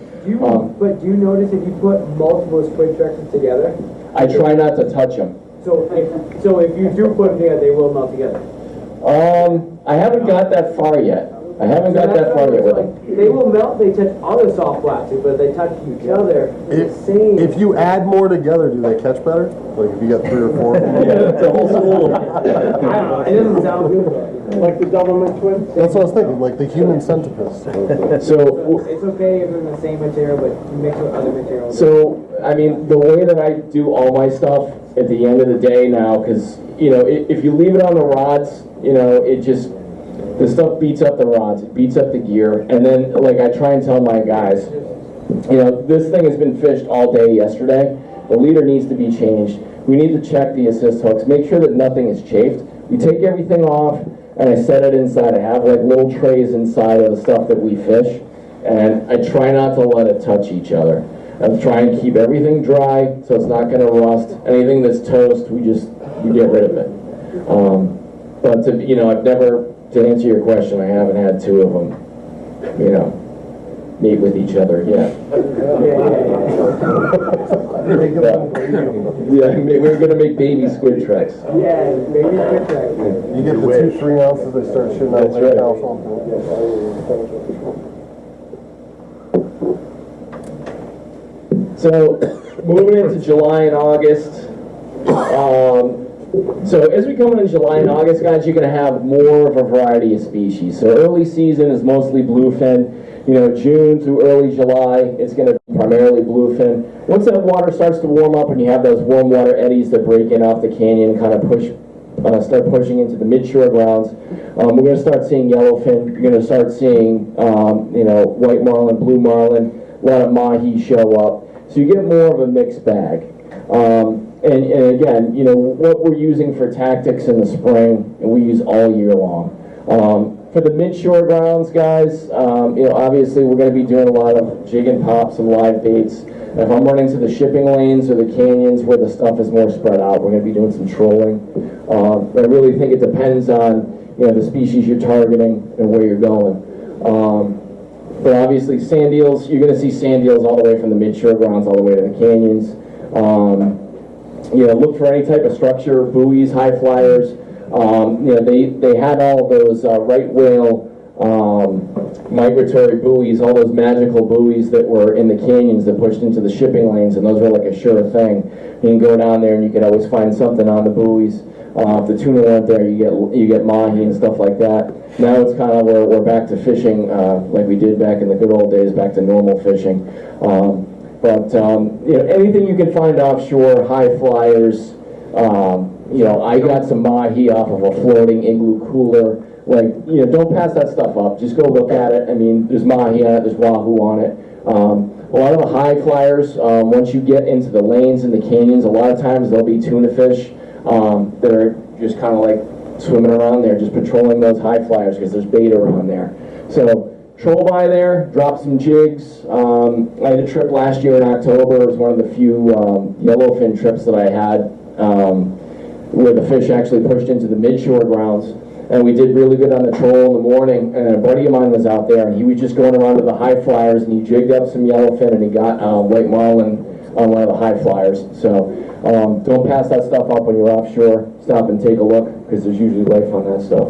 But do you notice if you put multiple squid tracks together? I try not to touch them. So if you do put them together, they will melt together. I haven't got that far yet. I haven't got that far yet with them. They will melt, they touch other soft plastics, but they touch each other. It's the same. If you add more together, do they catch better? Like if you got 3 or 4? Yeah, it's a whole school. I don't know, it doesn't sound good. Like the government twins? That's what I was thinking, like the human centipede. So, It's okay if they're in the same material, but you mix with other materials. so, I mean, the way that I do all my stuff at the end of the day now, because, you know, if you leave it on the rods, you know, the stuff beats up the rods, it beats up the gear, and then, like, I try and tell my guys, you know, this thing has been fished all day yesterday, the leader needs to be changed, we need to check the assist hooks, make sure that nothing is chafed, we take everything off, and I set it inside, I have, like, little trays inside of the stuff that we fish, and I try not to let it touch each other. I try and keep everything dry, so it's not gonna rust, anything that's toast, we get rid of it. But, you know, to answer your question, I haven't had 2 of them, you know, meet with each other yet. Yeah, we're gonna make baby squid tracks. Yeah, maybe squid tracks. You get the 2-3 ounces, they start shooting out like an ounce. So, moving into July and August, so as we come into July and August, guys, you're going to have more of a variety of species. So early season is mostly bluefin. You know, June through early July, it's going to be primarily bluefin. Once that water starts to warm up and you have those warm water eddies that break in off the canyon, kind of start pushing into the midshore grounds, we're going to start seeing yellowfin. You're going to start seeing, you know, white marlin, blue marlin, a lot of mahi show up. So you get more of a mixed bag. And again, you know, what we're using for tactics in the spring, and we use all year long. For the midshore grounds, guys, you know, obviously we're going to be doing a lot of jig and pops and live baits. And if I'm running to the shipping lanes or the canyons where the stuff is more spread out, we're going to be doing some trolling. But I really think it depends on, you know, the species you're targeting and where you're going. But obviously sand eels, you're going to see sand eels all the way from the midshore grounds all the way to the canyons. You know, look for any type of structure, buoys, high flyers. You know, they had all those right whale migratory buoys, all those magical buoys that were in the canyons that pushed into the shipping lanes, and those were like a sure thing. You can go down there and you can always find something on the buoys. If the tuna weren't there, you get mahi and stuff like that. Now it's kind of we're back to fishing like we did back in the good old days, back to normal fishing. But you know, anything you can find offshore, high flyers. You know, I got some mahi off of a floating igloo cooler. Like, you know, don't pass that stuff up. Just go look at it. I mean, there's mahi on it, there's wahoo on it. A lot of the high flyers, once you get into the lanes and the canyons, a lot of times there'll be tuna fish that are just kind of like swimming around there, just patrolling those high flyers because there's bait around there. So troll by there, drop some jigs. I had a trip last year in October. It was one of the few yellowfin trips that I had where the fish actually pushed into the midshore grounds. and we did really good on the troll in the morning, and a buddy of mine was out there, and he was just going around to the high flyers, and he jigged up some yellowfin, and he got white marlin on one of the high flyers. So don't pass that stuff up when you're offshore. Stop and take a look, because there's usually life on that stuff.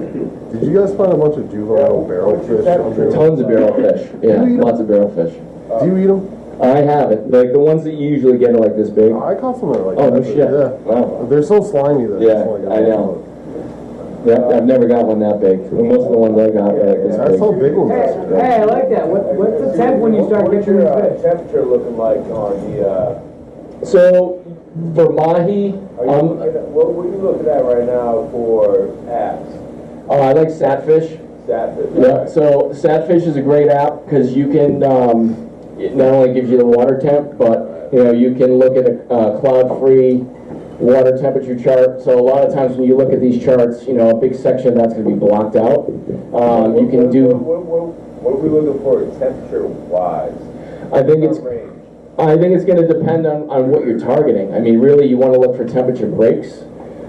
Did you guys find a bunch of juvenile barrelfish? Tons of barrelfish. Yeah, lots of barrelfish. Do you eat them? I haven't. Like the ones that you usually get are like this big. I caught some that are like Oh, that. no shit. Yeah. Wow. They're so slimy that Yeah, just want to I know. Yeah, I've never got one that big. Most of the ones I got are like this I big. saw big ones Hey, yesterday. hey, I like that. What's the temp when you start catching these fish? Temperature looking like on the, So for mahi, what are you looking at right now for apps? I like satfish. Satfish? Yeah. So satfish is a great app because you can it not only gives you the water temp, but you can look at a cloud-free water temperature chart. So a lot of times when you look at these charts, a big section of that's going to be blocked out. You can do. What are we looking for temperature-wise? I think it's going to depend on what you're targeting. I mean, really, you want to look for temperature breaks.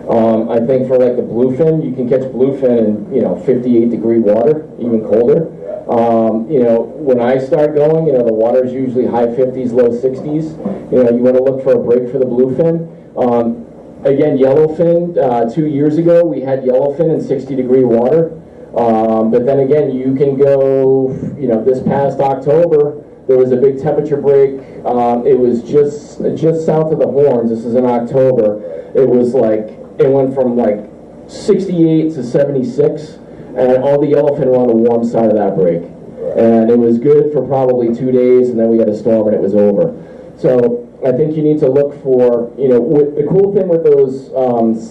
I think for like the bluefin, you can catch bluefin in 58-degree water, even colder. When I start going, the water is usually high 50s, low 60s. You want to look for a break for the bluefin. Again, yellowfin. 2 years ago, we had yellowfin in 60-degree water. But then again, you can go. This past October, there was a big temperature break. It was just south of the Horns. This is in October. It was like it went from like 68 to 76. And all the yellowfin were on the warm side of that break. And it was good for probably 2 days, and then we got a storm and it was over. So I think you need to look for, the cool thing with those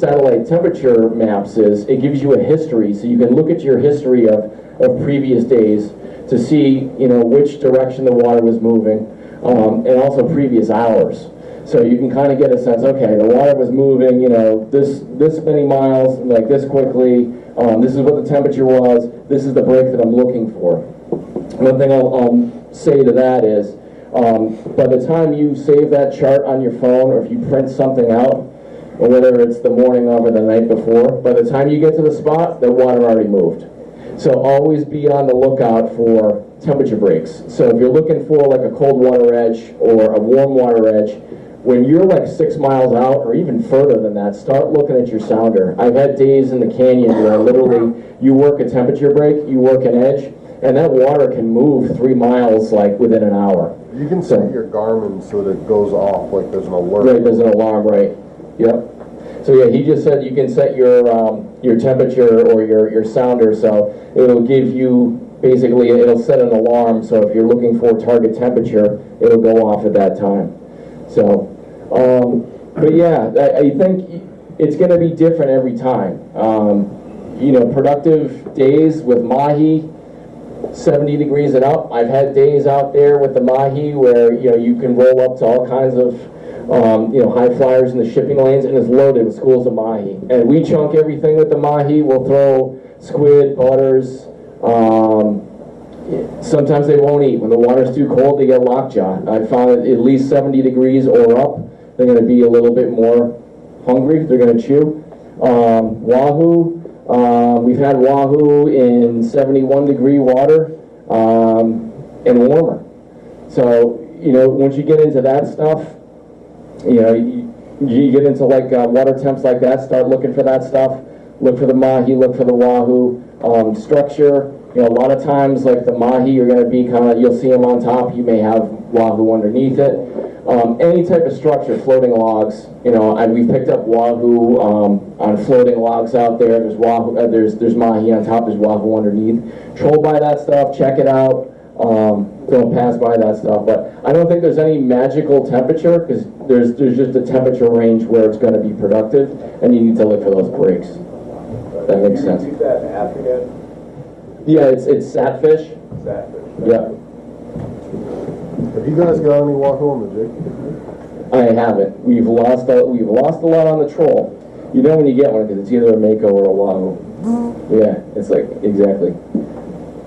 satellite temperature maps is it gives you a history. So you can look at your history of previous days to see, which direction the water was moving, and also previous hours. So you can kind of get a sense, okay, the water was moving, this many miles, like this quickly. This is what the temperature was. This is the break that I'm looking for. One thing I'll say to that is, by the time you save that chart on your phone, or if you print something out, or whether it's the morning of or the night before, by the time you get to the spot, the water already moved. So always be on the lookout for temperature breaks. So if you're looking for like a cold water edge or a warm water edge, when you're like 6 miles out or even further than that, start looking at your sounder. I've had days in the canyon where literally you work a temperature break, you work an edge, and that water can move 3 miles like within an hour. You can set your Garmin so that it goes off, like there's an alert. Right, there's an alarm, right. Yep. So yeah, he just said you can set your temperature or your sounder, so it'll give you, basically it'll set an alarm, so if you're looking for target temperature, it'll go off at that time. So, but yeah, I think it's going to be different every time. Productive days with mahi, 70 degrees and up. I've had days out there with the mahi where, you can roll up to all kinds of, high flyers in the shipping lanes, and it's loaded with schools of mahi. And we chunk everything with the mahi. We'll throw squid, butters. Sometimes they won't eat. When the water's too cold, they get lockjaw. I found that at least 70 degrees or up, they're going to be a little bit more hungry. They're going to chew. Wahoo, we've had wahoo in 71-degree water and warmer. So, once you get into that stuff, you get into like water temps like that, start looking for that stuff. Look for the mahi, look for the wahoo. Structure, a lot of times like the mahi, you're going to be you'll see them on top, you may have wahoo underneath it. Any type of structure, floating logs, we've picked up wahoo on floating logs out there. There's wahoo, there's mahi on top, there's wahoo underneath. Troll by that stuff, check it out. Don't pass by that stuff, but I don't think there's any magical temperature, because there's just a temperature range where it's going to be productive, and you need to look for those breaks. That makes sense. Can you use that in app again? Yeah, it's satfish. Satfish. Yeah. Have you guys got any wahoo on the jig? I haven't. We've lost a lot on the troll. You know when you get one, because it's either a mako or a wahoo. Yeah, it's like, exactly.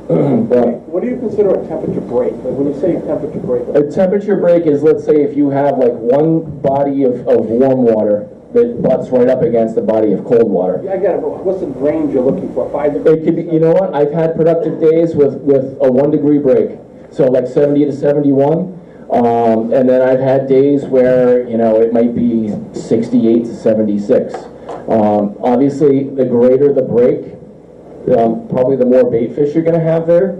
But What do you consider a temperature break? Like when you say temperature break? a temperature break is, let's say, if you have like one body of warm water that butts right up against the body of cold water. I got it, but what's the range you're looking for, 5 degrees? It could be, you know what, I've had productive days with a 1 degree break, so like 70 to 71. And then I've had days where, you know, it might be 68 to 76. Obviously, the greater the break, probably the more bait fish you're going to have there.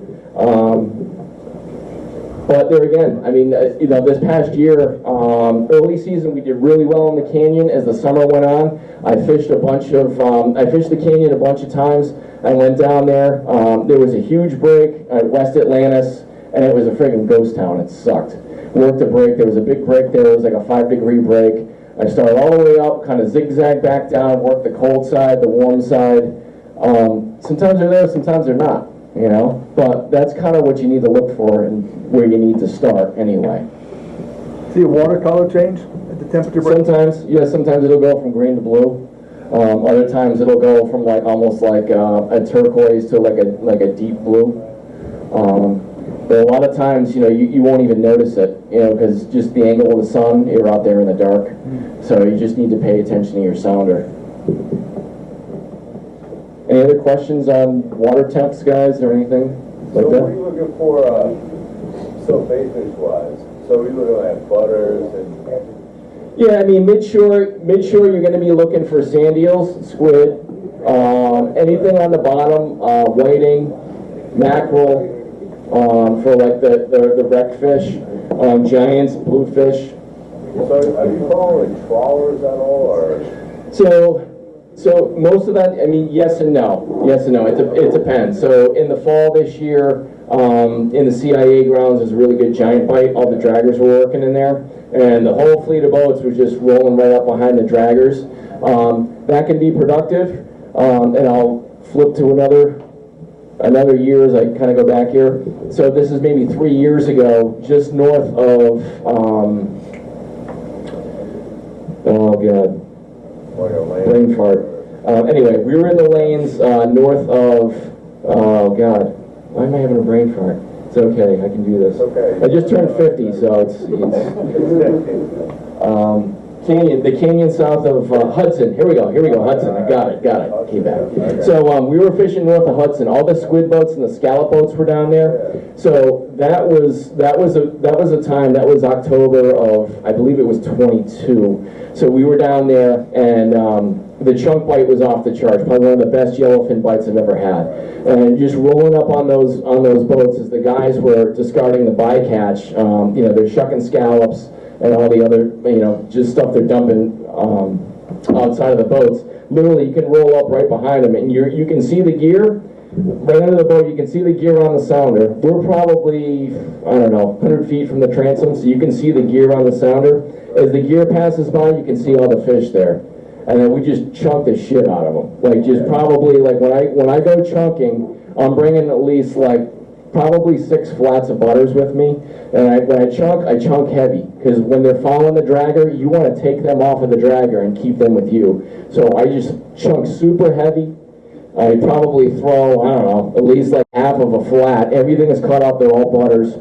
But there again, I mean, you know, this past year, early season, we did really well in the canyon. As the summer went on, I fished I fished the canyon a bunch of times. I went down there. There was a huge break at West Atlantis, and it was a friggin' ghost town. It sucked. Worked a break. There was a big break there. It was like a 5 degree break. I started all the way up, kind of zigzag back down, worked the cold side, the warm side. Sometimes they're there, sometimes they're not, you know? But that's kind of what you need to look for and where you need to start anyway. See a watercolor change at the temperature break? Sometimes, yeah, sometimes it'll go from green to blue. Other times it'll go from like almost like a turquoise to like a deep blue. But a lot of times, you know, you won't even notice it, you know, because just the angle of the sun, you're out there in the dark. So you just need to pay attention to your sounder. Any other questions on water temps, guys, or anything like So that? what are you looking for, so bait fish wise? So we're looking at butters and... Yeah, I mean, mid-shore you're going to be looking for sand eels, squid, anything on the bottom, whiting, mackerel, for like the wreck fish, giants, bluefish. So are you calling trawlers at all, or? So most of that, I mean, yes and no. Yes and no. It depends. So in the fall this year, in the CIA grounds, there's a really good giant bite. All the draggers were working in there, and the whole fleet of boats was just rolling right up behind the draggers. That can be productive, and I'll flip to another year as I kind of go back here. So this is maybe 3 years ago, just north of, oh God, brain fart. Anyway, we were in the lanes north of, oh God, why am I having a brain fart? It's okay, I can do this. Okay. I just turned 50, so it's the canyon south of Hudson. Here we go, Hudson. I got it. Came back. So we were fishing north of Hudson. All the squid boats and the scallop boats were down there. So that was a time. That was October of, I believe it was 22. So we were down there, and the chunk bite was off the charts. Probably one of the best yellowfin bites I've ever had. And just rolling up on those boats as the guys were discarding the bycatch. You know, they're shucking scallops and all the other, you know, just stuff they're dumping outside of the boats. Literally, you can roll up right behind them, and you can see the gear right under the boat. You can see the gear on the sounder. We're probably, I don't know, 100 feet from the transom, so you can see the gear on the sounder. As the gear passes by, you can see all the fish there. And then we just chunk the shit out of them. Like, just probably, like, when I go chunking, I'm bringing at least, like, probably 6 flats of butters with me. And when I chunk heavy. Because when they're following the dragger, you want to take them off of the dragger and keep them with you. So I just chunk super heavy. I probably throw, I don't know, at least like half of a flat. Everything is cut up, they're all butters.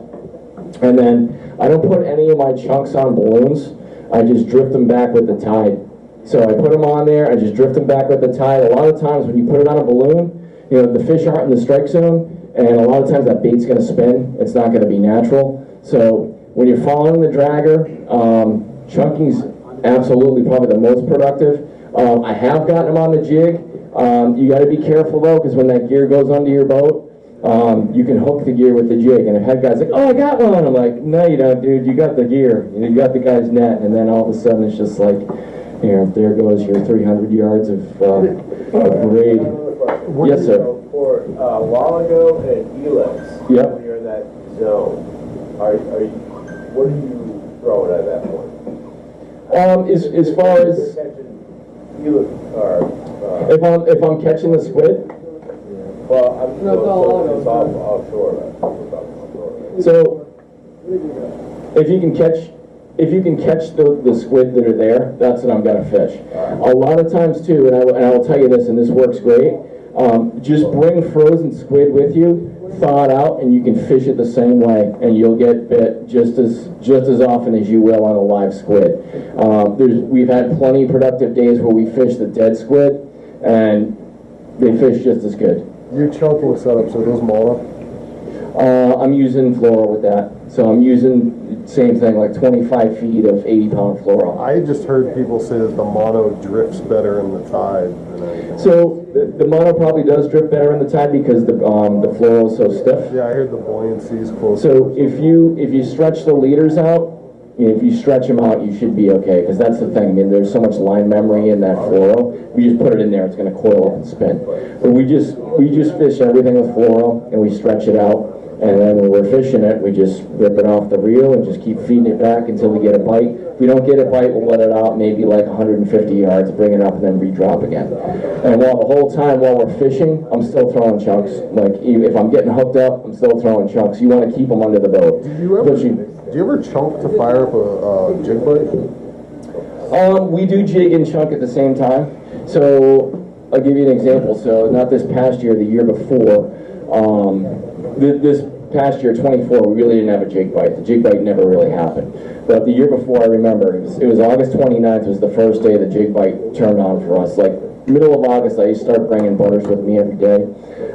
And then I don't put any of my chunks on balloons. I just drift them back with the tide. So I put them on there, I just drift them back with the tide. A lot of times when you put it on a balloon, you know, the fish aren't in the strike zone, and a lot of times that bait's going to spin. It's not going to be natural. So when you're following the dragger, chunking's absolutely probably the most productive. I have gotten them on the jig. You got to be careful though, because when that gear goes under your boat, you can hook the gear with the jig. And I've had guys like, oh, I got one. I'm like, no, you don't, dude. You got the gear. You got the guy's net. And then all of a sudden it's just like, here, there goes your 300 yards of braid. Yes, sir. For Lalago and Elix, Yep. when you're in that zone, what are you throwing at that point? As far as if I'm catching the squid. Well, I'm No, it's all it's offshore. So if you can catch the squid that are there, that's what I'm gonna fish. A lot of times too, and I will tell you this, and this works great. Just bring frozen squid with you, thaw it out, and you can fish it the same way, and you'll get bit just as often as you will on a live squid. We've had plenty of productive days where we fish the dead squid, and they fish just as good. Your chunking setups, are those mono? I'm using fluoro with that, so I'm using same thing, like 25 feet of 80-pound fluoro. I just heard people say that the mono drifts better in the tide than anything. So the mono probably does drift better in the tide because the fluoro is so stiff. Yeah, I heard the buoyancy is close. So if you stretch the leaders out, if you stretch them out, you should be okay, because that's the thing. I mean, there's so much line memory in that fluoro. We just put it in there, it's going to coil up and spin. But we just fish everything with fluoro, and we stretch it out. And then when we're fishing it, we just rip it off the reel and just keep feeding it back until we get a bite. If we don't get a bite, we'll let it out maybe like 150 yards, bring it up, and then re-drop again. And the whole time while we're fishing, I'm still throwing chunks. Like, if I'm getting hooked up, I'm still throwing chunks. You want to keep them under the boat. Do you ever chunk to fire up a jig bite? We do jig and chunk at the same time. So I'll give you an example. So not this past year, the year before, this past year, 24, we really didn't have a jig bite. The jig bite never really happened. But the year before, I remember, it was August 29th was the first day the jig bite turned on for us. Like, middle of August, I used to start bringing butters with me every day.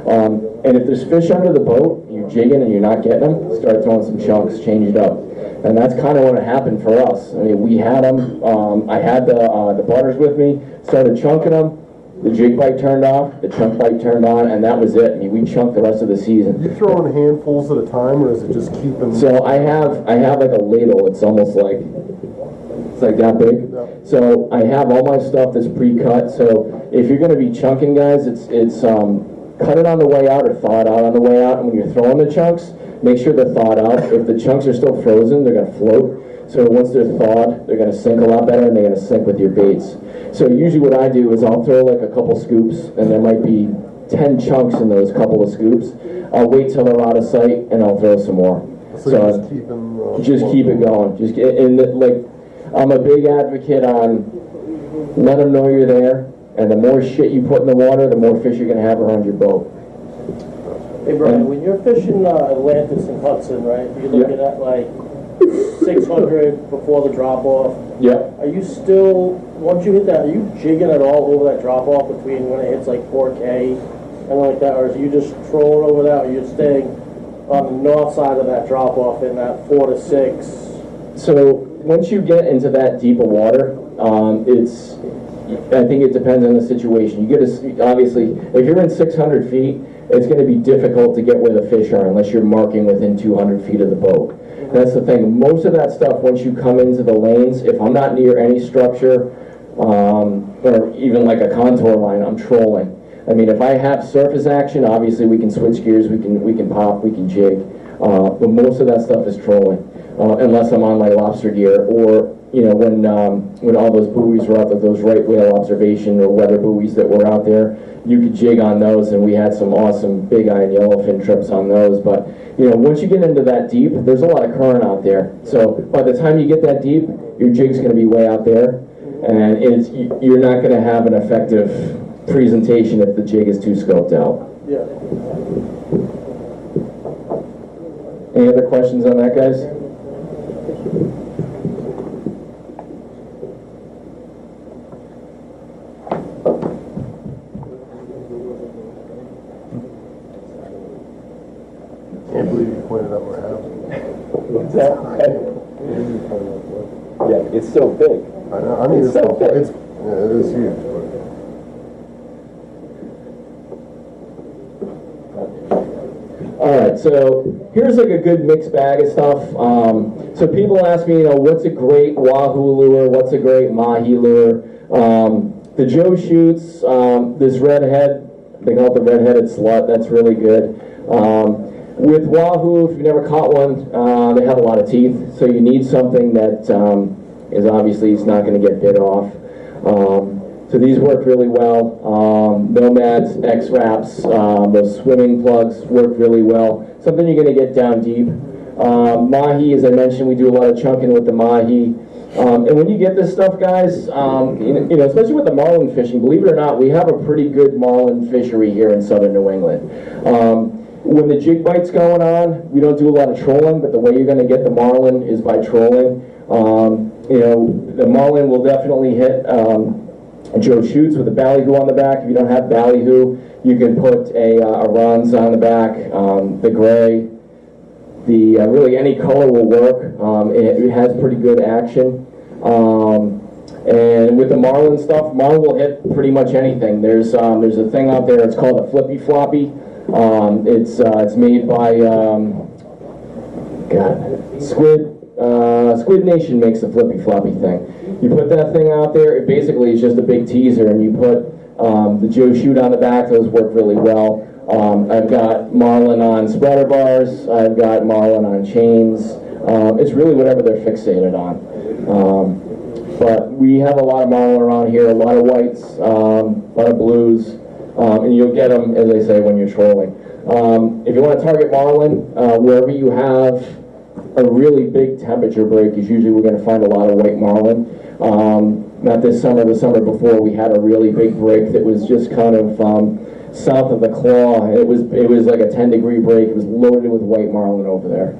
And if there's fish under the boat, you're jigging and you're not getting them, start throwing some chunks, change it up. And that's kind of what happened for us. I mean, we had them, I had the butters with me, started chunking them. The jig bite turned off, the chunk bite turned on, and that was it. I mean, we chunked the rest of the season. You throw in handfuls at a time, or is it just keeping? So I have like a ladle. It's almost like, it's like that big. Yeah. So I have all my stuff that's pre-cut. So if you're going to be chunking, guys, it's cut it on the way out or thaw it out on the way out. And when you're throwing the chunks, make sure they're thawed out. If the chunks are still frozen, they're going to float. So once they're thawed, they're going to sink a lot better, and they're going to sink with your baits. So usually what I do is I'll throw like a couple scoops, and there might be 10 chunks in those couple of scoops. I'll wait till they're out of sight, and I'll throw some more. So just keep it going. Like, I'm a big advocate on let them know you're there, and the more shit you put in the water, the more fish you're going to have around your boat. Hey Brian, when you're fishing Atlantis and Hudson, right, you're looking at like 600 before the drop-off. Yeah. Are you still, once you hit that, are you jigging at all over that drop-off between when it hits like 4K and like that, or are you just trolling over that, or you're staying on the north side of that drop-off in that 4 to 6? So once you get into that deeper water, I think it depends on the situation. Obviously, if you're in 600 feet, it's going to be difficult to get where the fish are unless you're marking within 200 feet of the boat. That's the thing. Most of that stuff, once you come into the lanes, if I'm not near any structure, or even like a contour line, I'm trolling. I mean, if I have surface action, obviously we can switch gears, we can pop, we can jig, but most of that stuff is trolling, unless I'm on my lobster gear, or when all those buoys were out there, those right whale observation or weather buoys that were out there, you could jig on those, and we had some awesome big eye and yellowfin trips on those. But once you get into that deep, there's a lot of current out there. So by the time you get that deep, your jig's going to be way out there, and you're not going to have an effective presentation if the jig is too scoped out. Yeah. Any other questions on that, guys? Can't believe you pointed out where it happened. Yeah, it's so big. I know. I mean, It's so big. it is huge. All right, so here's like a good mixed bag of stuff. So people ask me, what's a great wahoo lure? What's a great mahi lure? The Joe shoots, this redhead, they call it the red-headed slut, that's really good. With wahoo, if you've never caught one, they have a lot of teeth, so you need something that is obviously it's not going to get bit off. So these work really well. Nomads, X-Wraps, those swimming plugs work really well. Something you're going to get down deep. Mahi, as I mentioned, we do a lot of chunking with the mahi. And when you get this stuff, guys, especially with the marlin fishing, believe it or not, we have a pretty good marlin fishery here in southern New England. When the jig bite's going on, we don't do a lot of trolling, but the way you're going to get the marlin is by trolling. The marlin will definitely hit Joe shoots with a ballyhoo on the back. If you don't have ballyhoo, you can put a Ron's on the back, the gray. Really any color will work. It has pretty good action. And with the marlin stuff, marlin will hit pretty much anything. There's a thing out there, it's called a flippy floppy. It's made by Squid Nation makes a flippy floppy thing. You put that thing out there, it basically is just a big teaser, and you put the Joe shoot on the back. Those work really well. I've got marlin on spreader bars. I've got marlin on chains. It's really whatever they're fixated on. But we have a lot of marlin around here, a lot of whites, a lot of blues, and you'll get them, as I say, when you're trolling. If you want to target marlin, wherever you have a really big temperature break is usually we're going to find a lot of white marlin. Not this summer, the summer before, we had a really big break that was just kind of south of the claw. It was like a 10-degree break. It was loaded with white marlin over there.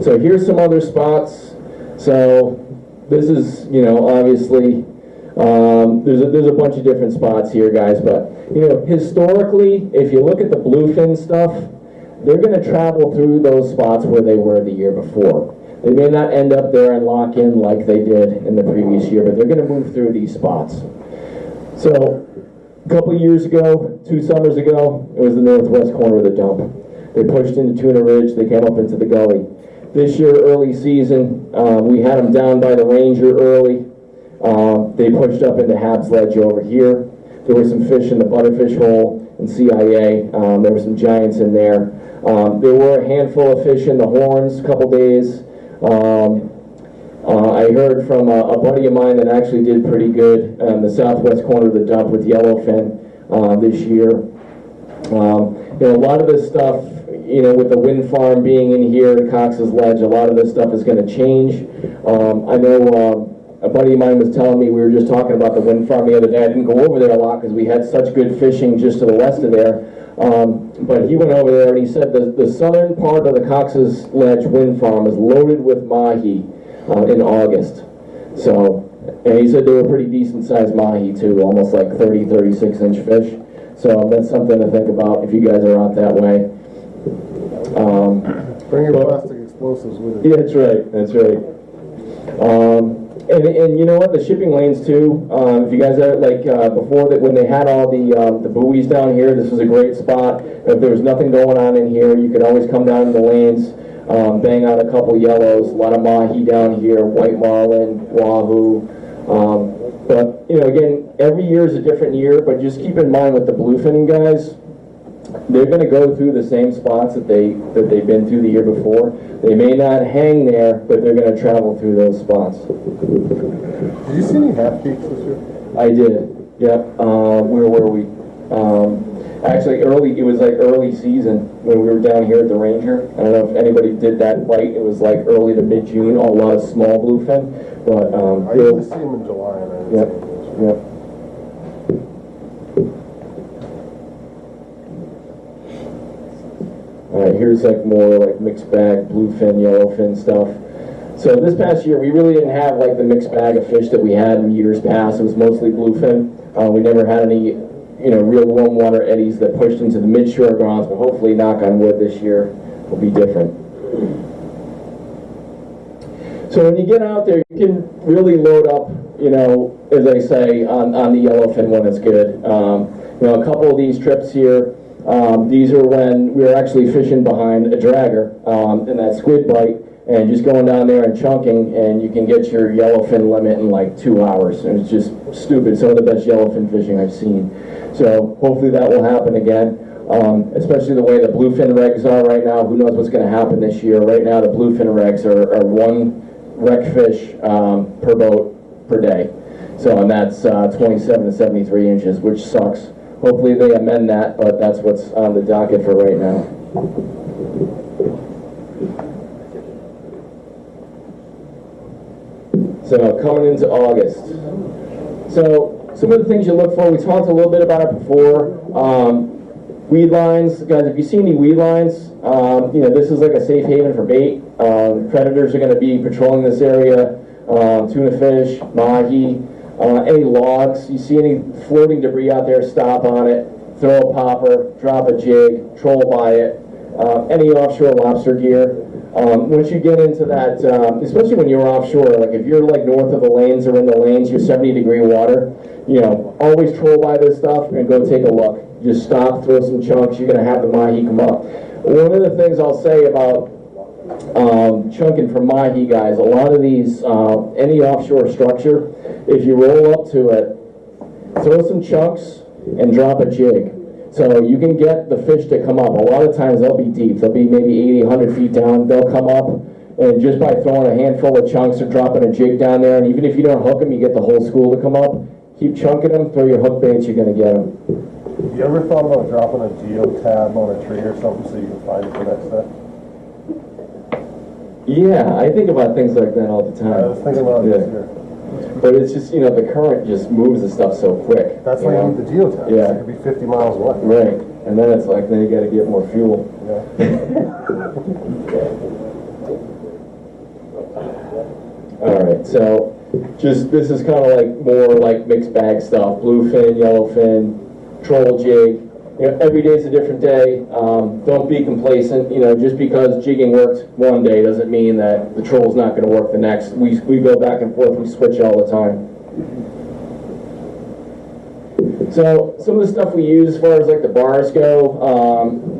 So here's some other spots. So this is, obviously, there's a bunch of different spots here, guys, but, historically, if you look at the bluefin stuff, they're going to travel through those spots where they were the year before. They may not end up there and lock in like they did in the previous year, but they're going to move through these spots. So a couple of years ago, 2 summers ago, it was the northwest corner of the dump. They pushed into Tuna Ridge, they came up into the gully. This year, early season, we had them down by the Ranger early. They pushed up into Hab's Ledge over here. There were some fish in the Butterfish Hole and CIA. There were some giants in there. There were a handful of fish in the Horns a couple days. I heard from a buddy of mine that actually did pretty good in the southwest corner of the dump with yellowfin this year. A lot of this stuff, with the wind farm being in here at Cox's Ledge, a lot of this stuff is going to change. I know a buddy of mine was telling me, we were just talking about the wind farm the other day. I didn't go over there a lot because we had such good fishing just to the west of there. But he went over there and he said the southern part of the Cox's Ledge wind farm is loaded with mahi in August. So, and he said they were pretty decent sized mahi too, almost like 30, 36-inch fish. So that's something to think about if you guys are out that way. Bring your plastic explosives with you. Yeah, that's right. That's right. And you know what? The shipping lanes too. If you guys are before that, when they had all the buoys down here, this was a great spot. If there was nothing going on in here, you could always come down to the lanes, bang out a couple yellows, a lot of mahi down here, white marlin, wahoo. But again, every year is a different year. But just keep in mind with the bluefin guys, they're going to go through the same spots that they've been through the year before. They may not hang there, but they're going to travel through those spots. Did you see any half peaks this year? I did. Yep. Where were we? Actually, it was like early season when we were down here at the Ranger. I don't know if anybody did that flight. It was like early to mid-June. A lot of small bluefin, but I usually see them in July. And I didn't see them this year. Yep. Alright, here's like more like mixed bag, bluefin, yellowfin stuff. So this past year, we really didn't have like the mixed bag of fish that we had in years past. It was mostly bluefin. We never had any, real warm water eddies that pushed into the mid-shore grounds, but hopefully, knock on wood, this year will be different. So when you get out there, you can really load up, as I say, on the yellowfin when it's good. A couple of these trips here, these are when we were actually fishing behind a dragger in that squid bite and just going down there and chunking, and you can get your yellowfin limit in like 2 hours. And it's just stupid. Some of the best yellowfin fishing I've seen. So hopefully that will happen again, especially the way the bluefin regs are right now. Who knows what's going to happen this year. Right now the bluefin regs are 1 rec fish per boat per day. So, and that's 27 to 73 inches, which sucks. Hopefully they amend that, but that's what's on the docket for right now. So coming into August. So some of the things you look for, we talked a little bit about it before. Weed lines, guys, if you see any weed lines, this is like a safe haven for bait. Predators are going to be patrolling this area. Tuna fish, mahi, any logs, you see any floating debris out there, stop on it, throw a popper, drop a jig, troll by it, any offshore lobster gear. Once you get into that, especially when you're offshore, like if you're like north of the lanes or in the lanes, you're 70-degree water, always troll by this stuff and go take a look. Just stop, throw some chunks, you're going to have the mahi come up. One of the things I'll say about chunking for mahi, guys, a lot of these, any offshore structure, if you roll up to it, throw some chunks and drop a jig. So you can get the fish to come up. A lot of times they'll be deep. They'll be maybe 80, 100 feet down. They'll come up, and just by throwing a handful of chunks or dropping a jig down there, and even if you don't hook them, you get the whole school to come up. Keep chunking them, throw your hook baits, you're going to get them. You ever thought about dropping a geotab on a tree or something so you can find it the next day? Yeah, I think about things like that all the time. I was thinking about it this year. But it's just, the current just moves the stuff so quick. That's why you need the geotab. Yeah. It could be 50 miles away. Right. And then it's like, then you got to get more fuel. Yeah. All right, so this is kind of like more like mixed bag stuff. Bluefin, yellowfin, troll jig. Every day's a different day. Don't be complacent. Just because jigging worked one day doesn't mean that the troll's not going to work the next. We go back and forth. We switch all the time. So some of the stuff we use as far as like the bars go,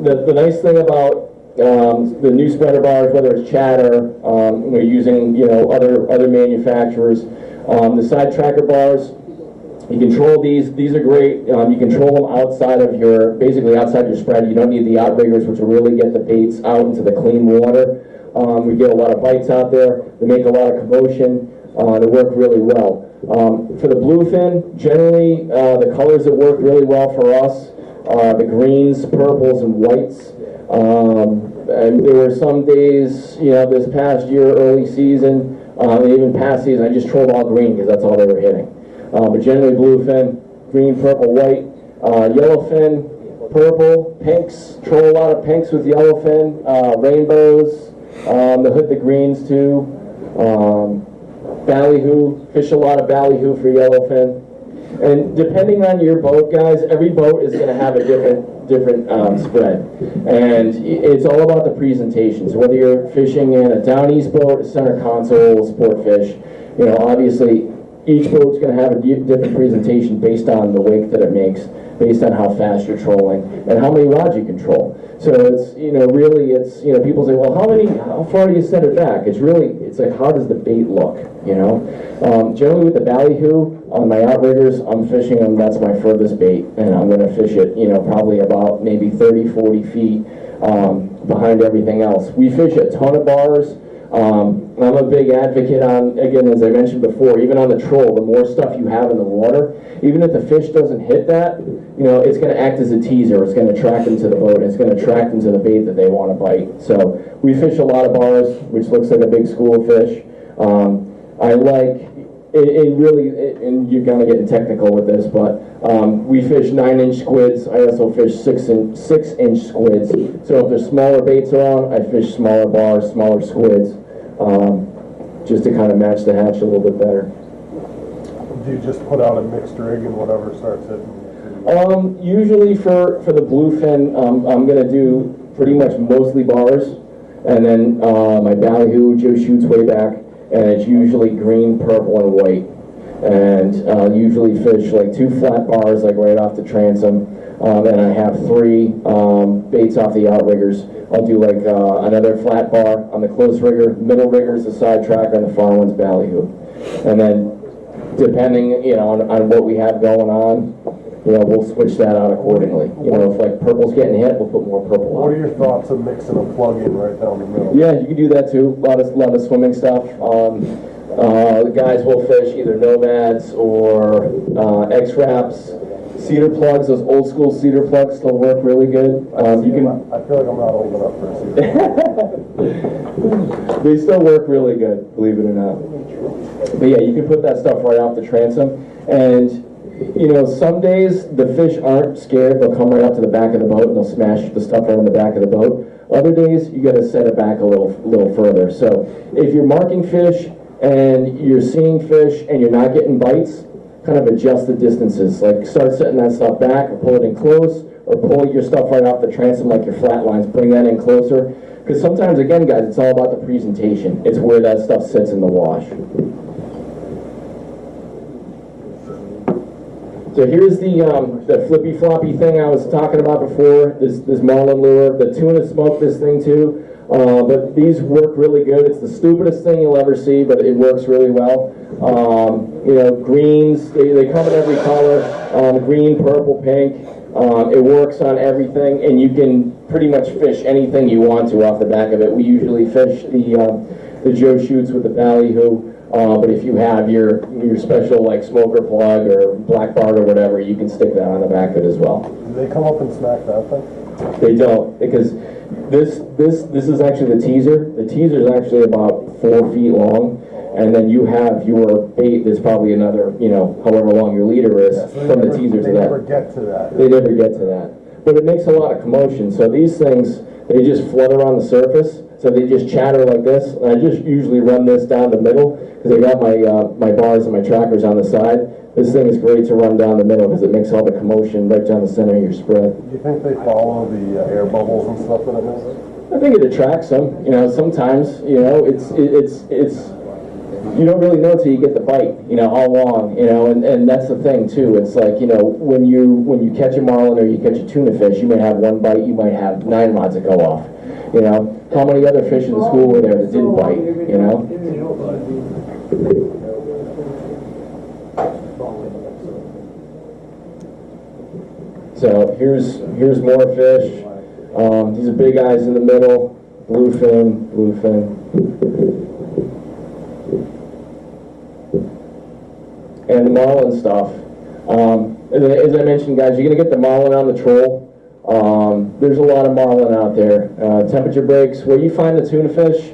the nice thing about the new spreader bars, whether it's Chatter, we're using other manufacturers. The side tracker bars. You control these are great. You control them outside of basically outside your spread. You don't need the outriggers, which will really get the baits out into the clean water. We get a lot of bites out there. They make a lot of commotion. They work really well. For the bluefin, generally, the colors that work really well for us are the greens, purples, and whites. And there were some days, this past year, early season, even past season, I just trolled all green because that's all they were hitting. But generally bluefin, green, purple, white, yellowfin, purple, pinks, troll a lot of pinks with yellowfin, rainbows, they'll hit the greens too, ballyhoo, fish a lot of ballyhoo for yellowfin. And depending on your boat, guys, every boat is going to have a different spread. And it's all about the presentation. So whether you're fishing in a down east boat, a center console, sport fish, obviously each boat's going to have a different presentation based on the wake that it makes, based on how fast you're trolling, and how many rods you control. So it's, really it's, people say, well, how far do you set it back? It's like, how does the bait look, Generally with the ballyhoo, on my outriggers, I'm fishing them, that's my furthest bait, and I'm going to fish it, probably about maybe 30, 40 feet behind everything else. We fish a ton of bars. I'm a big advocate on, again, as I mentioned before, even on the troll, the more stuff you have in the water, even if the fish doesn't hit that, it's going to act as a teaser. It's going to attract them to the boat. It's going to attract them to the bait that they want to bite. So we fish a lot of bars, which looks like a big school of fish. I like, it really, and you're going to get technical with this, but we fish 9-inch squids. I also fish 6-inch squids. So if there's smaller baits around, I fish smaller bars, smaller squids, just to kind of match the hatch a little bit better. Do you just put out a mixed rig and whatever starts hitting? Usually for the bluefin, I'm going to do pretty much mostly bars, and then my ballyhoo Joe shoots way back, and it's usually green, purple, and white. And usually fish like 2 flat bars, like right off the transom, and I have 3 baits off the outriggers. I'll do like another flat bar on the close rigger, middle rigger's the side tracker, and the far one's ballyhoo. And then depending, on what we have going on, we'll switch that out accordingly. If like purple's getting hit, we'll put more purple on. What are your thoughts of mixing a plug-in right down the middle? Yeah, you can do that too. A lot of swimming stuff. The guys will fish either Nomads or X-Wraps. Cedar plugs, those old school cedar plugs still work really good. I feel like I'm not old enough for a cedar plug. They still work really good, believe it or not. But yeah, you can put that stuff right off the transom. And, you know, some days the fish aren't scared. They'll come right up to the back of the boat and they'll smash the stuff right in the back of the boat. Other days, you got to set it back a little further. So if you're marking fish and you're seeing fish and you're not getting bites, kind of adjust the distances. Like start setting that stuff back or pull it in close, or pull your stuff right off the transom like your flat lines. Bring that in closer. Because sometimes, again, guys, it's all about the presentation. It's where that stuff sits in the wash. So here's the flippy floppy thing I was talking about before. This marlin lure. The tuna smoked this thing too. But these work really good. It's the stupidest thing you'll ever see, but it works really well. You know, greens, they come in every color. Green, purple, pink. It works on everything, and you can pretty much fish anything you want to off the back of it. We usually fish the Joe Shoots with the ballyhoo. But if you have your special like smoker plug or black bart or whatever, you can stick that on the back of it as well. Do they come up and smack that thing? They don't, because this is actually the teaser. The teaser is actually about 4 feet long, and then you have your bait that's probably another, you know, however long your leader is from the teaser to that. They never get to that. They never get to that. But it makes a lot of commotion. So these things, they just flutter on the surface. So they just chatter like this. And I just usually run this down the middle because I got my bars and my trackers on the side. This thing is great to run down the middle because it makes all the commotion right down the center of your spread. Do you think they follow the air bubbles and stuff that it makes? I think it attracts them. You know, sometimes, you know, it's you don't really know till you get the bite, you know, how long, you know, and that's the thing too. It's like, you know, when you catch a marlin or you catch a tuna fish, you may have one bite, you might have 9 rods that go off. You know, how many other fish in the school were there that didn't bite, you know? So here's more fish. These are big eyes in the middle, bluefin. And the marlin stuff. As I mentioned, guys, you're gonna get the marlin on the troll. There's a lot of marlin out there. Temperature breaks, where you find the tuna fish,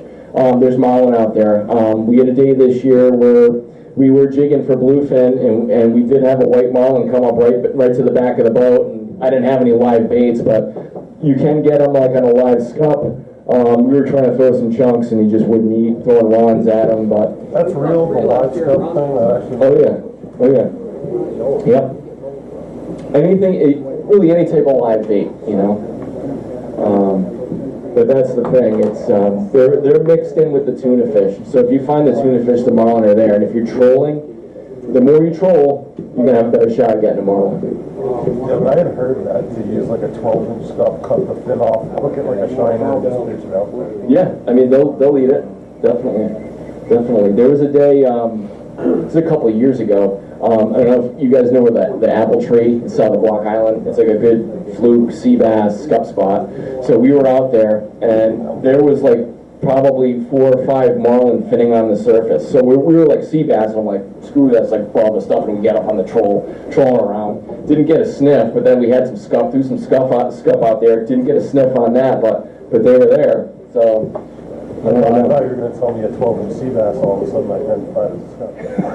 there's marlin out there. We had a day this year where we were jigging for bluefin, and we did have a white marlin come up right to the back of the boat. And I didn't have any live baits, but you can get them like on a live scup. We were trying to throw some chunks, and he just wouldn't eat, throwing rods at him, but... That's real, the live scup thing? Oh yeah. Yep. Anything... Really any type of live bait, you know. But that's the thing. It's they're mixed in with the tuna fish. So if you find the tuna fish, the marlin are there. And if you're trolling, the more you troll, you're gonna have a better shot at getting a marlin. Yeah, but I had heard that to use like a 12-inch scup, cut the fin off, hook it like a shiner, and just pitch it out there. Yeah, I mean they'll eat it. Definitely. There was a day. It's a couple of years ago. I don't know if you guys know where the apple tree is south of Block Island. It's like a good fluke sea bass scup spot. So we were out there, and there was like probably 4 or 5 marlin finning on the surface. So we were like sea bass. I'm like, screw this, like all the stuff, and we get up on the trolling around. Didn't get a sniff, but then we had some scup, threw some scup out there. Didn't get a sniff on that, but they were there. So. I thought you were going to tell me a 12-inch sea bass all of a sudden identified as a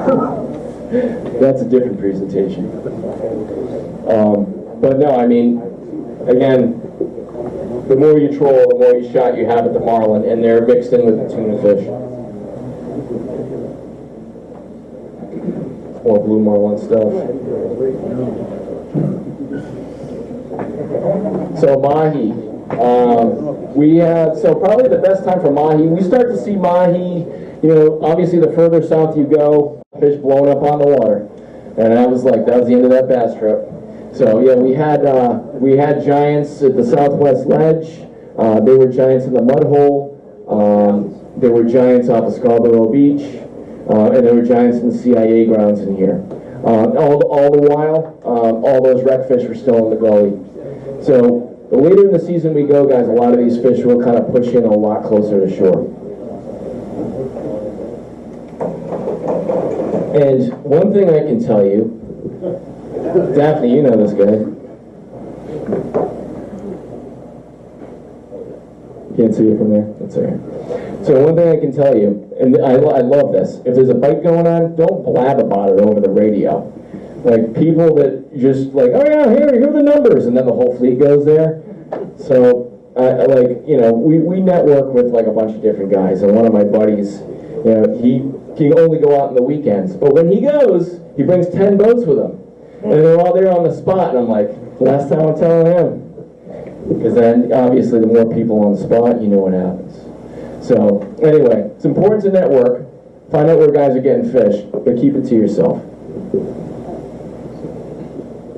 scup. That's a different presentation. But no, I mean, again, the more you troll, the more you shot you have at the marlin, and they're mixed in with the tuna fish. More blue marlin stuff. So mahi. So probably the best time for mahi, we start to see mahi, you know, obviously the further south you go, fish blowing up on the water. And that was the end of that bass trip. So yeah, we had giants at the southwest ledge. They were giants in the mud hole. There were giants off of Scarborough Beach. And there were giants in the CIA grounds in here. All the while, all those wreck fish were still in the gully. So the later in the season we go, guys, a lot of these fish will kind of push in a lot closer to shore. And one thing I can tell you, Daphne, you know this guy. Can't see it from there? That's all right. So one thing I can tell you, and I love this, if there's a bite going on, don't blab about it over the radio. Like, people that just like, oh yeah, here are the numbers, and then the whole fleet goes there. So, like, you know, we network with like a bunch of different guys, and one of my buddies, you know, he can only go out on the weekends, but when he goes, he brings 10 boats with him, and they're all there on the spot, and I'm like, last time I'm telling him. Because then, obviously, the more people on the spot, you know what happens. So, anyway, it's important to network, find out where guys are getting fish, but keep it to yourself.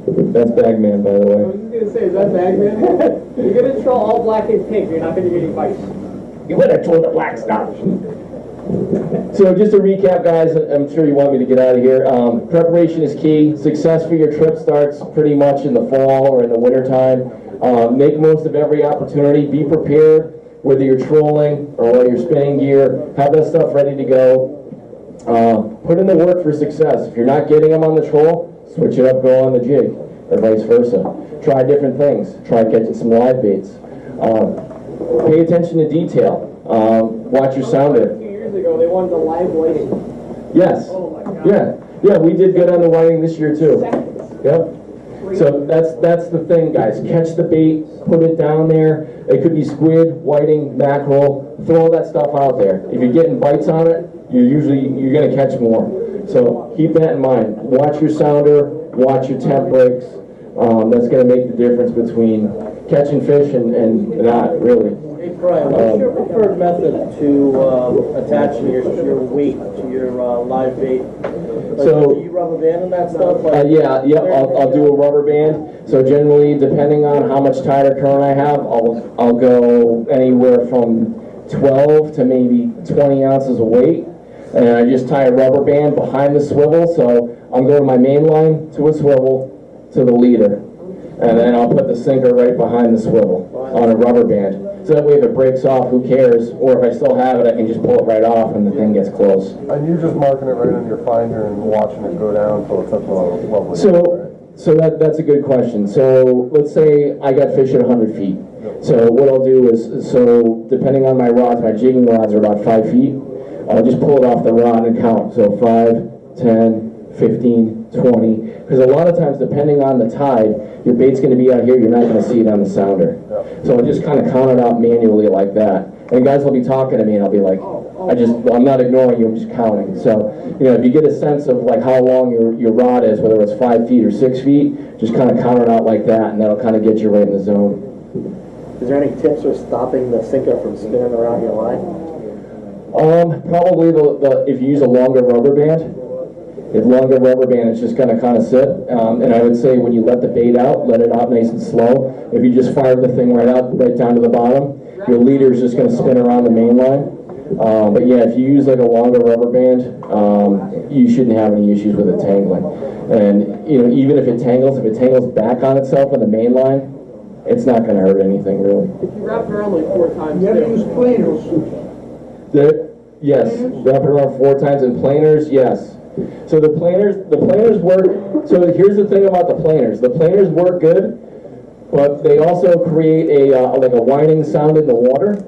That's Bagman, by the way. I was just gonna say, is that Bagman? You're gonna troll all black and pink, you're not gonna get any bites. You would have told the black stuff. So just to recap, guys, I'm sure you want me to get out of here. Preparation is key. Success for your trip starts pretty much in the fall or in the winter time. Make most of every opportunity. Be prepared, whether you're trolling or whether you're spinning gear. Have that stuff ready to go. Put in the work for success. If you're not getting them on the troll, switch it up, go on the jig, or vice versa. Try different things. Try catching some live baits. Pay attention to detail. Watch your sounder. 2 years ago, they wanted the live whiting. Yes. Oh my God. Yeah, we did good on the whiting this year too. Seconds. Yep. So that's the thing, guys. Catch the bait, put it down there. It could be squid, whiting, mackerel. Throw all that stuff out there. If you're getting bites on it, you're gonna catch more. So keep that in mind. Watch your sounder, watch your temp breaks. That's gonna make the difference between catching fish and not, really. Hey Brian, what's your preferred method to attaching your weight to your live bait? Like, So, do you rubber band and that stuff? Like, yeah, I'll do a rubber band. So generally, depending on how much tide or current I have, I'll go anywhere from 12 to maybe 20 ounces of weight. And I just tie a rubber band behind the swivel, so I'm going my main line to a swivel to the leader. And then I'll put the sinker right behind the swivel on a rubber band. So that way if it breaks off, who cares? Or if I still have it, I can just pull it right off and the thing gets close. And you're just marking it right on your finder and watching it go down until it's up to level. So that's a good question. So let's say I got fish at 100 feet. So what I'll do is, so depending on my rods, my jigging rods are about 5 feet. I'll just pull it off the rod and count. So 5, 10, 15, 20. Because a lot of times, depending on the tide, your bait's going to be out here, you're not going to see it on the sounder. So I'll just kind of count it out manually like that. And guys will be talking to me and I'll be like, I'm not ignoring you, I'm just counting. So, you know, if you get a sense of like how long your rod is, whether it's 5 feet or 6 feet, just kind of count it out like that and that'll kind of get you right in the zone. Is there any tips for stopping the sinker from spinning around your line? Probably if you use a longer rubber band. If longer rubber band, it's just going to kind of sit. And I would say when you let the bait out, let it out nice and slow. If you just fire the thing right down to the bottom, your leader is just going to spin around the main line. But yeah, if you use like a longer rubber band, you shouldn't have any issues with it tangling. And you know, even if it tangles back on itself on the main line, it's not going to hurt anything really. If you wrap it around like 4 times, You have to use planers. Yes, wrap it around 4 times, and planers, yes. So the planers work. So here's the thing about the planers. The planers work good, but they also create like a whining sound in the water.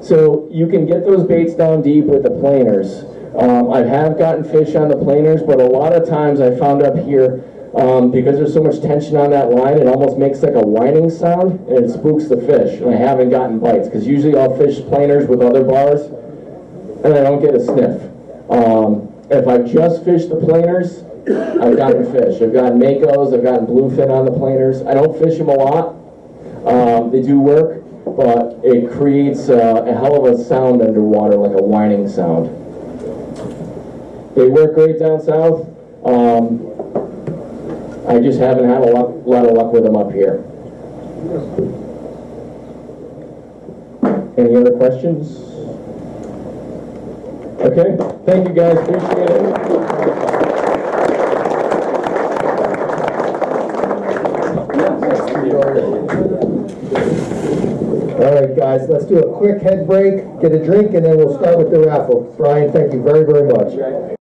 So you can get those baits down deep with the planers. I have gotten fish on the planers, but a lot of times I found up here, because there's so much tension on that line, it almost makes like a whining sound, and it spooks the fish, and I haven't gotten bites, because usually I'll fish planers with other bars, and I don't get a sniff. If I've just fished the planers, I've gotten fish. I've gotten makos, I've gotten bluefin on the planers. I don't fish them a lot. They do work, but it creates a hell of a sound underwater, like a whining sound. They work great down south. I just haven't had a lot of luck with them up here. Any other questions? Okay, thank you guys, appreciate it. All right, guys, let's do a quick head break, get a drink, and then we'll start with the raffle. Brian, thank you very, very much.